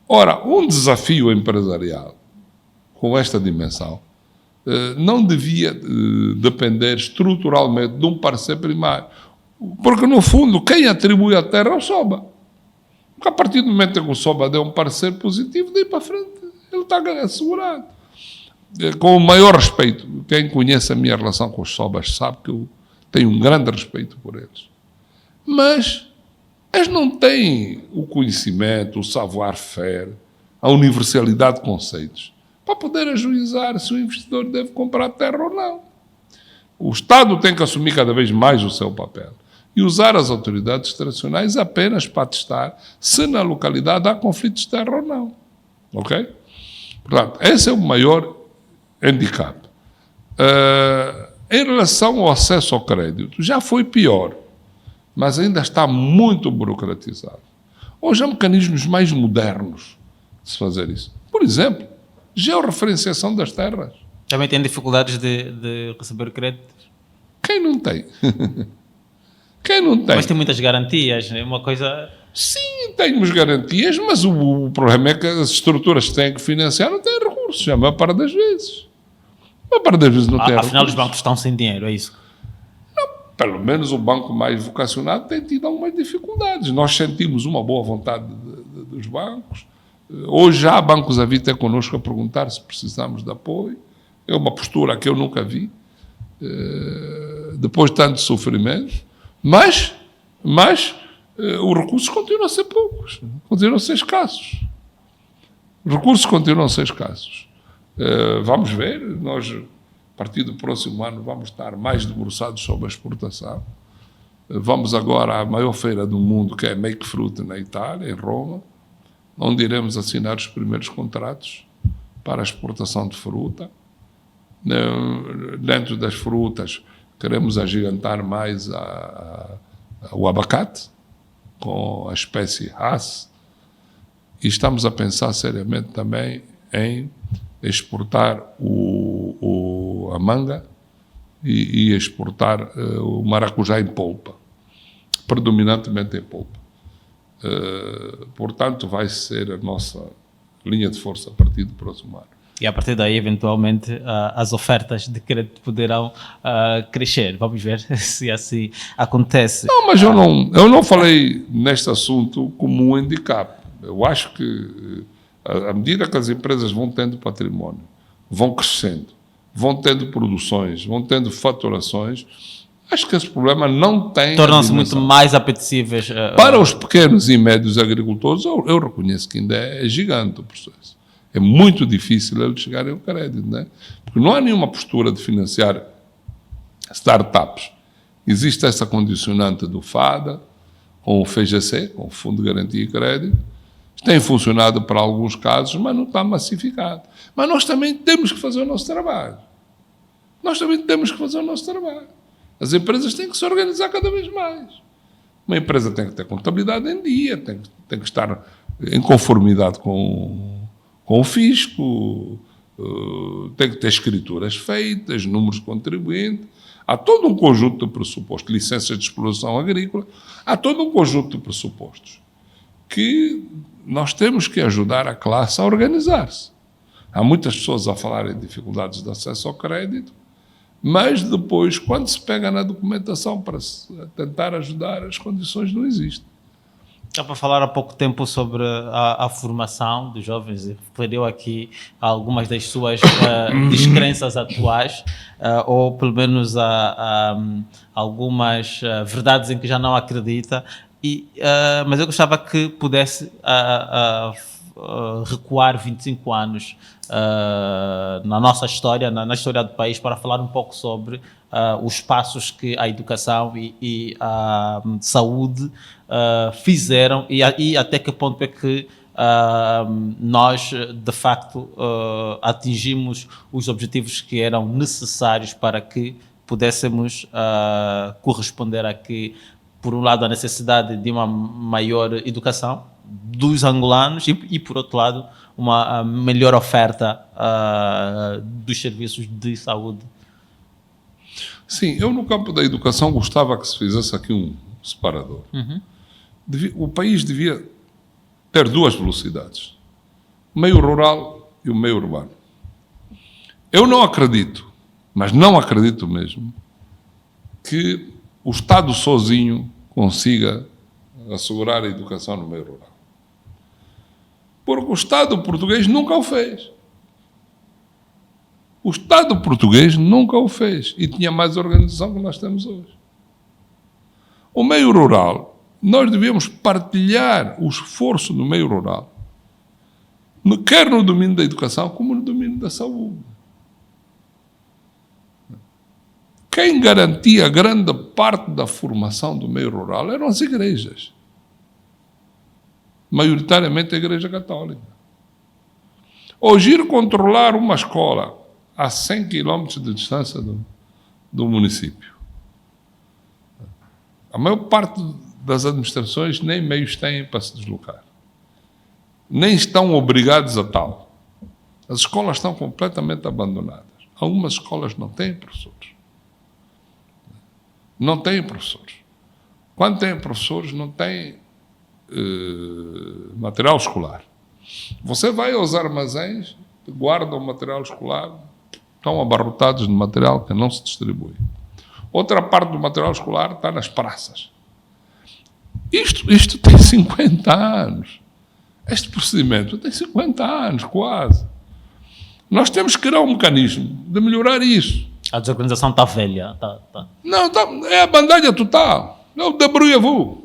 Ora, um desafio empresarial com esta dimensão não devia depender estruturalmente de um parecer primário. Porque, no fundo, quem atribui a terra é o SOBA. Porque a partir do momento em que o SOBA deu um parecer positivo, daí para frente, ele está assegurado. Com o maior respeito, quem conhece a minha relação com os SOBAs sabe que eu tenho um grande respeito por eles. Mas eles não têm o conhecimento, o savoir-faire, a universalidade de conceitos, para poder ajuizar se o investidor deve comprar terra ou não. O Estado tem que assumir cada vez mais o seu papel e usar as autoridades tradicionais apenas para testar se na localidade há conflitos de terra ou não. Ok? Portanto, esse é o maior handicap. Em relação ao acesso ao crédito, já foi pior, mas ainda está muito burocratizado. Hoje há mecanismos mais modernos de se fazer isso. Por exemplo, georreferenciação das terras. Também tem dificuldades de receber crédito? Quem não tem? Quem não tem? Mas tem muitas garantias, é uma coisa... Sim, temos garantias, mas o problema é que as estruturas que têm que financiar não têm recursos, a maior parte das vezes. A maior parte das vezes não tem recursos. Afinal, os bancos estão sem dinheiro, é isso? Não, pelo menos o banco mais vocacionado tem tido algumas dificuldades. Nós sentimos uma boa vontade dos bancos. Hoje já há bancos a vir até connosco a perguntar se precisamos de apoio. É uma postura que eu nunca vi, depois de tanto sofrimento, mas os recursos continuam a ser poucos, continuam a ser escassos. Os recursos continuam a ser escassos. Vamos ver, nós A partir do próximo ano vamos estar mais debruçados sobre a exportação. Vamos agora à maior feira do mundo, que é Make Fruit, na Itália, em Roma, onde iremos assinar os primeiros contratos para a exportação de fruta. Dentro das frutas, queremos agigantar mais o abacate, com a espécie Hass, e estamos a pensar seriamente também em exportar a manga e exportar o maracujá em polpa, predominantemente em polpa. Portanto, vai ser a nossa linha de força a partir do próximo ano. E a partir daí, eventualmente, as ofertas de crédito poderão crescer. Vamos ver se assim acontece. Não, mas eu não falei neste assunto como um handicap. Eu acho que, à medida que as empresas vão tendo património, vão crescendo, vão tendo produções, vão tendo faturações, acho que esse problema não tem... Tornam-se muito mais apetecíveis. Para os pequenos e médios agricultores, eu reconheço que ainda é gigante o processo. É muito difícil eles chegarem ao crédito, não é? Porque não há nenhuma postura de financiar startups. Existe essa condicionante do FADA, com o FGC, com o Fundo de Garantia e Crédito. Tem funcionado para alguns casos, mas não está massificado. Mas nós também temos que fazer o nosso trabalho. As empresas têm que se organizar cada vez mais. Uma empresa tem que ter contabilidade em dia, tem que estar em conformidade com o fisco, tem que ter escrituras feitas, números de contribuinte. Há todo um conjunto de pressupostos, licenças de exploração agrícola, há todo um conjunto de pressupostos que nós temos que ajudar a classe a organizar-se. Há muitas pessoas a falarem de dificuldades de acesso ao crédito, mas depois, quando se pega na documentação para tentar ajudar, as condições não existem. Já para falar há pouco tempo sobre a formação dos jovens, referiu aqui algumas das suas descrenças atuais, ou pelo menos algumas verdades em que já não acredita, mas eu gostava que pudesse recuar 25 anos na nossa história, na história do país, para falar um pouco sobre os passos que a educação e a saúde fizeram e até que ponto é que nós, de facto, atingimos os objetivos que eram necessários para que pudéssemos corresponder aqui, por um lado, a necessidade de uma maior educação dos angolanos e por outro lado, uma melhor oferta dos serviços de saúde. Sim, eu no campo da educação gostava que se fizesse aqui um separador. Uhum. O país devia ter duas velocidades, o meio rural e o meio urbano. Eu não acredito, mas não acredito mesmo, que o Estado sozinho consiga assegurar a educação no meio rural. Porque o Estado português nunca o fez. O Estado português nunca o fez e tinha mais organização que nós temos hoje. O meio rural, nós devíamos partilhar o esforço no meio rural, quer no domínio da educação, como no domínio da saúde. Quem garantia grande parte da formação do meio rural eram as igrejas. Maioritariamente a Igreja Católica. Hoje, ir controlar uma escola a 100 km de distância do município. A maior parte das administrações nem meios têm para se deslocar. Nem estão obrigados a tal. As escolas estão completamente abandonadas. Algumas escolas não têm professores. Não têm professores. Quando têm professores, não têm material escolar. Você vai aos armazéns, guardam o material escolar, estão abarrotados de material que não se distribui. Outra parte do material escolar está nas praças. Isto tem 50 anos. Este procedimento tem 50 anos, quase. Nós temos que criar um mecanismo de melhorar isso. A desorganização está velha. Não, é a bandalha total. É o debrouillez-vous.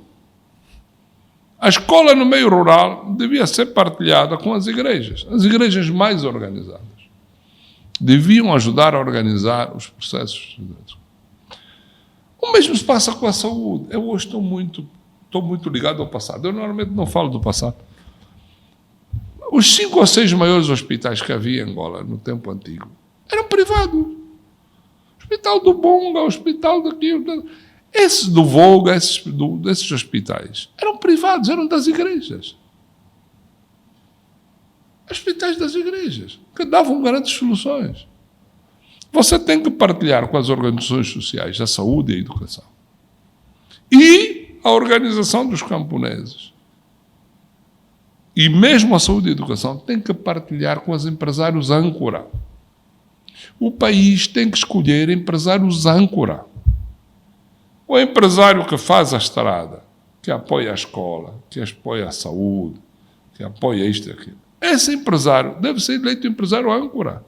A escola no meio rural devia ser partilhada com as igrejas mais organizadas. deviam ajudar a organizar os processos. O mesmo se passa com a saúde. Eu hoje estou muito ligado ao passado. Eu normalmente não falo do passado. Os 5 ou 6 maiores hospitais que havia em Angola no tempo antigo eram privados. Hospital do Bonga, hospital daquilo. Esses do Volga, desses hospitais, eram privados, eram das igrejas. Hospitais das igrejas, que davam grandes soluções. Você tem que partilhar com as organizações sociais a saúde e a educação. E a organização dos camponeses. E mesmo a saúde e a educação tem que partilhar com os empresários âncora. O país tem que escolher empresários âncora. O empresário que faz a estrada, que apoia a escola, que apoia a saúde, que apoia isto e aquilo. Esse empresário deve ser eleito empresário âncora.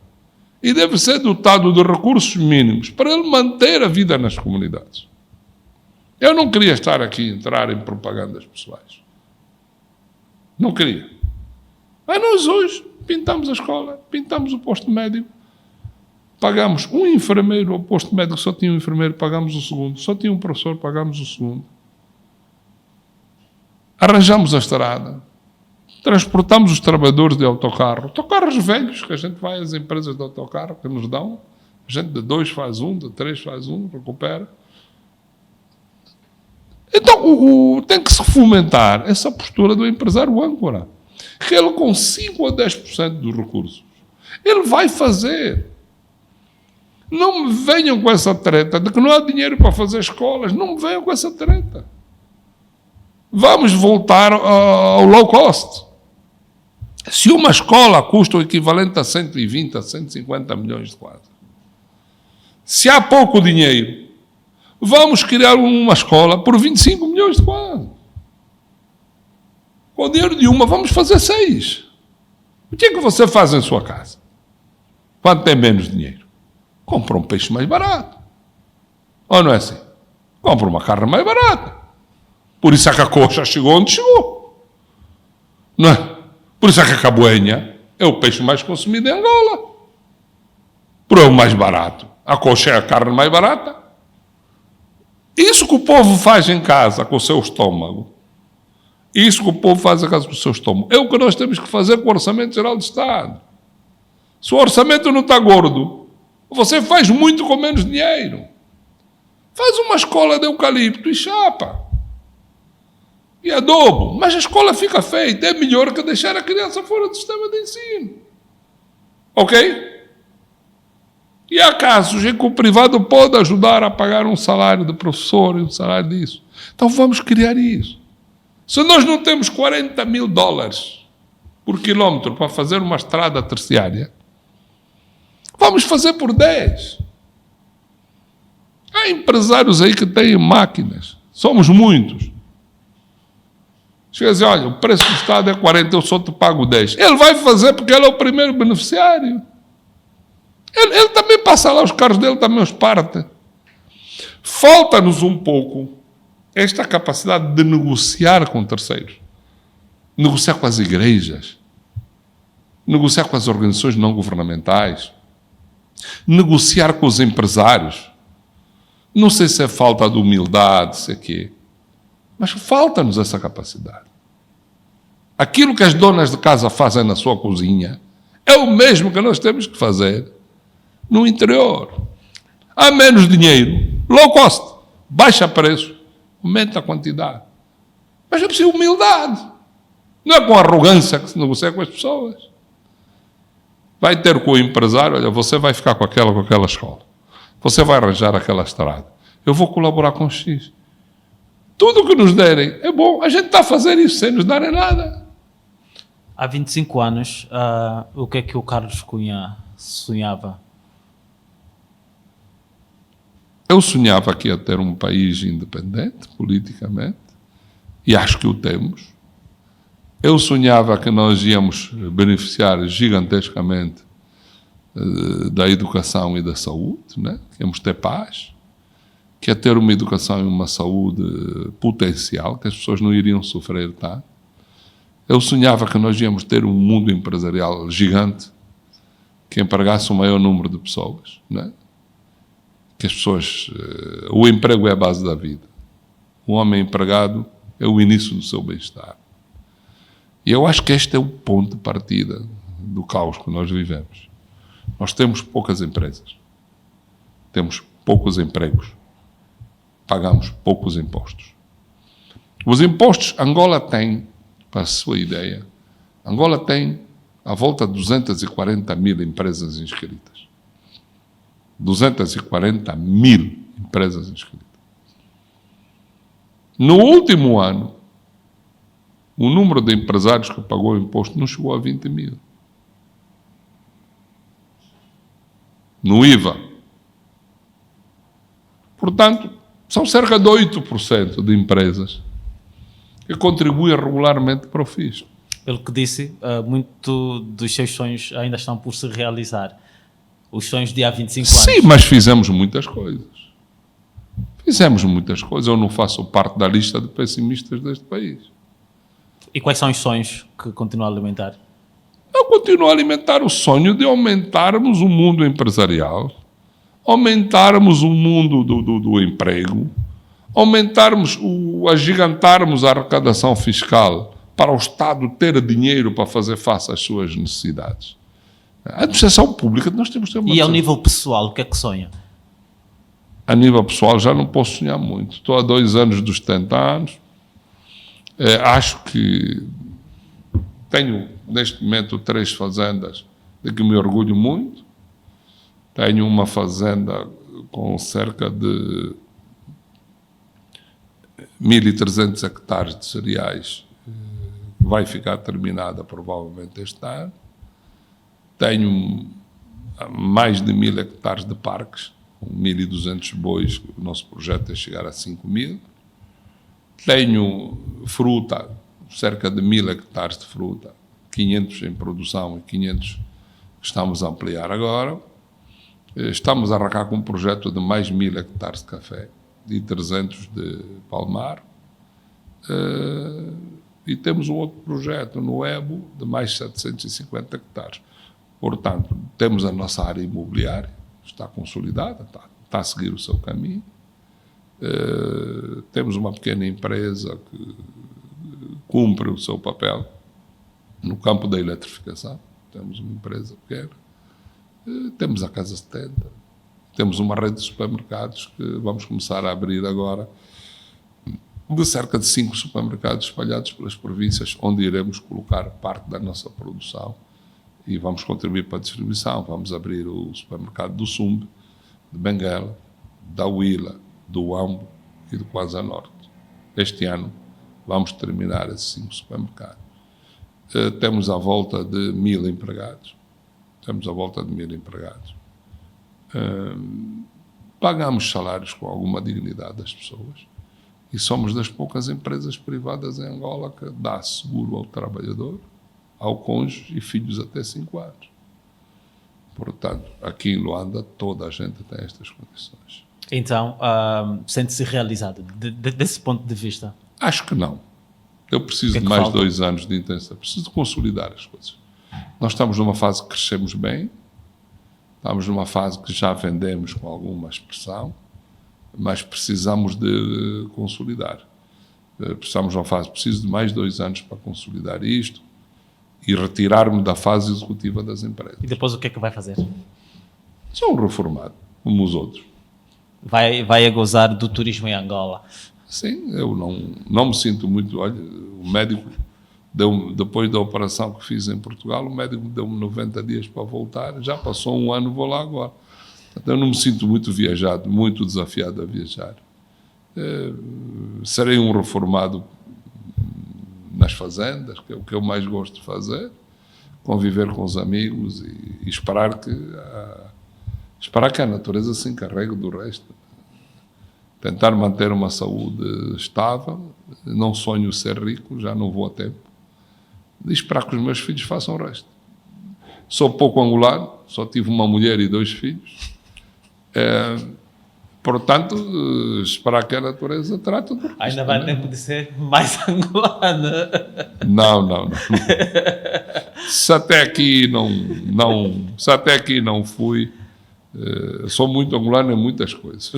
E deve ser dotado de recursos mínimos para ele manter a vida nas comunidades. Eu não queria estar aqui a entrar em propagandas pessoais. Não queria. Mas nós hoje pintamos a escola, pintamos o posto médico, pagamos um enfermeiro ao posto médico, só tinha um enfermeiro, pagamos o segundo. Só tinha um professor, pagamos o segundo. Arranjamos a estrada. Transportamos os trabalhadores de autocarros velhos, que a gente vai às empresas de autocarro que nos dão. A gente de 2 faz um, de 3 faz um, recupera. Então, tem que se fomentar essa postura do empresário âncora. Que ele, com 5 a 10% dos recursos, ele vai fazer. Não me venham com essa treta de que não há dinheiro para fazer escolas. Não me venham com essa treta. Vamos voltar ao low cost. Se uma escola custa o equivalente a 120, a 150 milhões de quadros, se há pouco dinheiro, vamos criar uma escola por 25 milhões de quadros. Com o dinheiro de uma, vamos fazer 6. O que é que você faz em sua casa? Quando tem menos dinheiro? Compra um peixe mais barato. Ou não é assim? Compra uma carne mais barata. Por isso é que a coxa chegou onde chegou. Não é? Por isso é que a caboenha é o peixe mais consumido em Angola. Porque é o mais barato. A coxa é a carne mais barata. Isso que o povo faz em casa com o seu estômago, isso que o povo faz em casa com o seu estômago, é o que nós temos que fazer com o Orçamento Geral do Estado. Se o orçamento não está gordo, você faz muito com menos dinheiro. Faz uma escola de eucalipto e chapa. E adobo. Mas a escola fica feita. É melhor que deixar a criança fora do sistema de ensino. Ok? E há casos em que o privado pode ajudar a pagar um salário de professor e um salário disso. Então vamos criar isso. Se nós não temos $40.000 por quilómetro para fazer uma estrada terciária, vamos fazer por 10. Há empresários aí que têm máquinas. Somos muitos. Chega a dizer, olha, o preço do Estado é 40, eu só te pago 10. Ele vai fazer porque ele é o primeiro beneficiário. Ele também passa lá, os carros dele também os parte. Falta-nos um pouco esta capacidade de negociar com terceiros. Negociar com as igrejas. Negociar com as organizações não governamentais. Negociar com os empresários. Não sei se é falta de humildade, se é quê. Mas falta-nos essa capacidade. Aquilo que as donas de casa fazem na sua cozinha é o mesmo que nós temos que fazer no interior. Há menos dinheiro, low cost, baixa preço, aumenta a quantidade. Mas é preciso humildade. Não é com arrogância que se negocia com as pessoas. Vai ter com o empresário, olha, você vai ficar com aquela escola. Você vai arranjar aquela estrada. Eu vou colaborar com X. Tudo o que nos derem é bom. A gente está a fazer isso sem nos darem nada. Há 25 anos, o que é que o Carlos Cunha sonhava? Eu sonhava que ia ter um país independente, politicamente, e acho que o temos. Eu sonhava que nós íamos beneficiar gigantescamente da educação e da saúde, né? Que íamos ter paz, que ia ter uma educação e uma saúde potencial, que as pessoas não iriam sofrer, tá? Eu sonhava que nós íamos ter um mundo empresarial gigante, que empregasse o maior número de pessoas, não é? Que as pessoas... o emprego é a base da vida. O homem empregado é o início do seu bem-estar. E eu acho que este é o ponto de partida do caos que nós vivemos. Nós temos poucas empresas. Temos poucos empregos. Pagamos poucos impostos. Os impostos, Angola tem, para a sua ideia, Angola tem à volta de 240 mil empresas inscritas. 240 mil empresas inscritas. No último ano, o número de empresários que pagou o imposto não chegou a 20 mil. No IVA. Portanto, são cerca de 8% de empresas que contribuem regularmente para o fisco. Pelo que disse, muito dos seus sonhos ainda estão por se realizar. Os sonhos de há 25 anos. Sim, mas fizemos muitas coisas. Fizemos muitas coisas. Eu não faço parte da lista de pessimistas deste país. E quais são os sonhos que continuam a alimentar? Eu continuo a alimentar o sonho de aumentarmos o mundo empresarial, aumentarmos o mundo do emprego, agigantarmos a arrecadação fiscal para o Estado ter dinheiro para fazer face às suas necessidades. A administração pública, nós temos que ter uma... E ao nível pessoal, o que é que sonha? A nível pessoal, já não posso sonhar muito. Estou há 2 anos dos 70 anos. Acho que tenho, neste momento, 3 fazendas de que me orgulho muito. Tenho uma fazenda com cerca de 1.300 hectares de cereais, vai ficar terminada provavelmente este ano. Tenho mais de 1.000 hectares de parques, com 1.200 bois, o nosso projeto é chegar a 5.000. Tenho fruta, cerca de 1.000 hectares de fruta, 500 em produção e 500 que estamos a ampliar agora. Estamos a arrancar com um projeto de mais 1.000 hectares de café e 300 de palmar. E temos um outro projeto no EBO de mais 750 hectares. Portanto, temos a nossa área imobiliária, está consolidada, está a seguir o seu caminho. Temos uma pequena empresa que cumpre o seu papel no campo da eletrificação. Temos uma empresa pequena. Temos a Casa 70. Temos uma rede de supermercados que vamos começar a abrir agora, de cerca de 5 supermercados espalhados pelas províncias, onde iremos colocar parte da nossa produção e vamos contribuir para a distribuição. Vamos abrir o supermercado do Sumbe, de Benguela, da Huila, do Ambo e do Kwanza Norte. Este ano vamos terminar esses 5 supermercados. Temos à volta de 1.000 empregados. Pagamos salários com alguma dignidade das pessoas e somos das poucas empresas privadas em Angola que dá seguro ao trabalhador, ao cônjuge e filhos até 5 anos. Portanto, aqui em Luanda toda a gente tem estas condições. Então, sente-se realizado desse ponto de vista? Acho que não. Eu preciso de mais 2 anos de intenção. Preciso de consolidar as coisas. Nós estamos numa fase que crescemos bem, estamos numa fase que já vendemos com alguma expressão, mas precisamos de consolidar. Preciso de mais 2 anos para consolidar isto e retirar-me da fase executiva das empresas. E depois o que é que vai fazer? Sou um reformado, como os outros. Vai a gozar do turismo em Angola? Sim, eu não me sinto muito... Olha, o médico, depois da operação que fiz em Portugal, o médico deu-me 90 dias para voltar, já passou 1 ano, vou lá agora. Então eu não me sinto muito viajado, muito desafiado a viajar. Serei um reformado nas fazendas, que é o que eu mais gosto de fazer, conviver com os amigos e esperar que a natureza se encarregue do resto. Tentar manter uma saúde estável, não sonho ser rico, já não vou a tempo, e esperar que os meus filhos façam o resto. Sou pouco angolano, só tive uma mulher e 2 filhos. Portanto, esperar que a natureza trate do resto. Ainda vai tempo de ser mais angolana. Não. Se até aqui não fui, sou muito angolano em muitas coisas.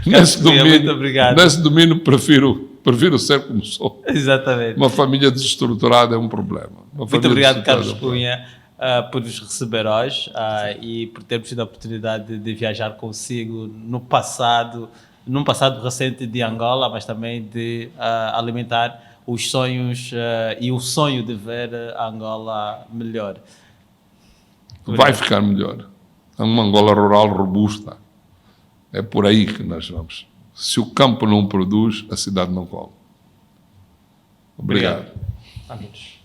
Muito obrigado. Nesse domínio prefiro ser como sou. Exatamente. Uma família desestruturada é um problema. Muito obrigado, Carlos Cunha, por nos receber hoje e por termos tido a oportunidade de viajar consigo num passado recente de Angola, mas também de alimentar os sonhos e o sonho de ver a Angola melhor. Vai ficar melhor. É uma Angola rural robusta. É por aí que nós vamos. Se o campo não produz, a cidade não come. Obrigado. Amigos.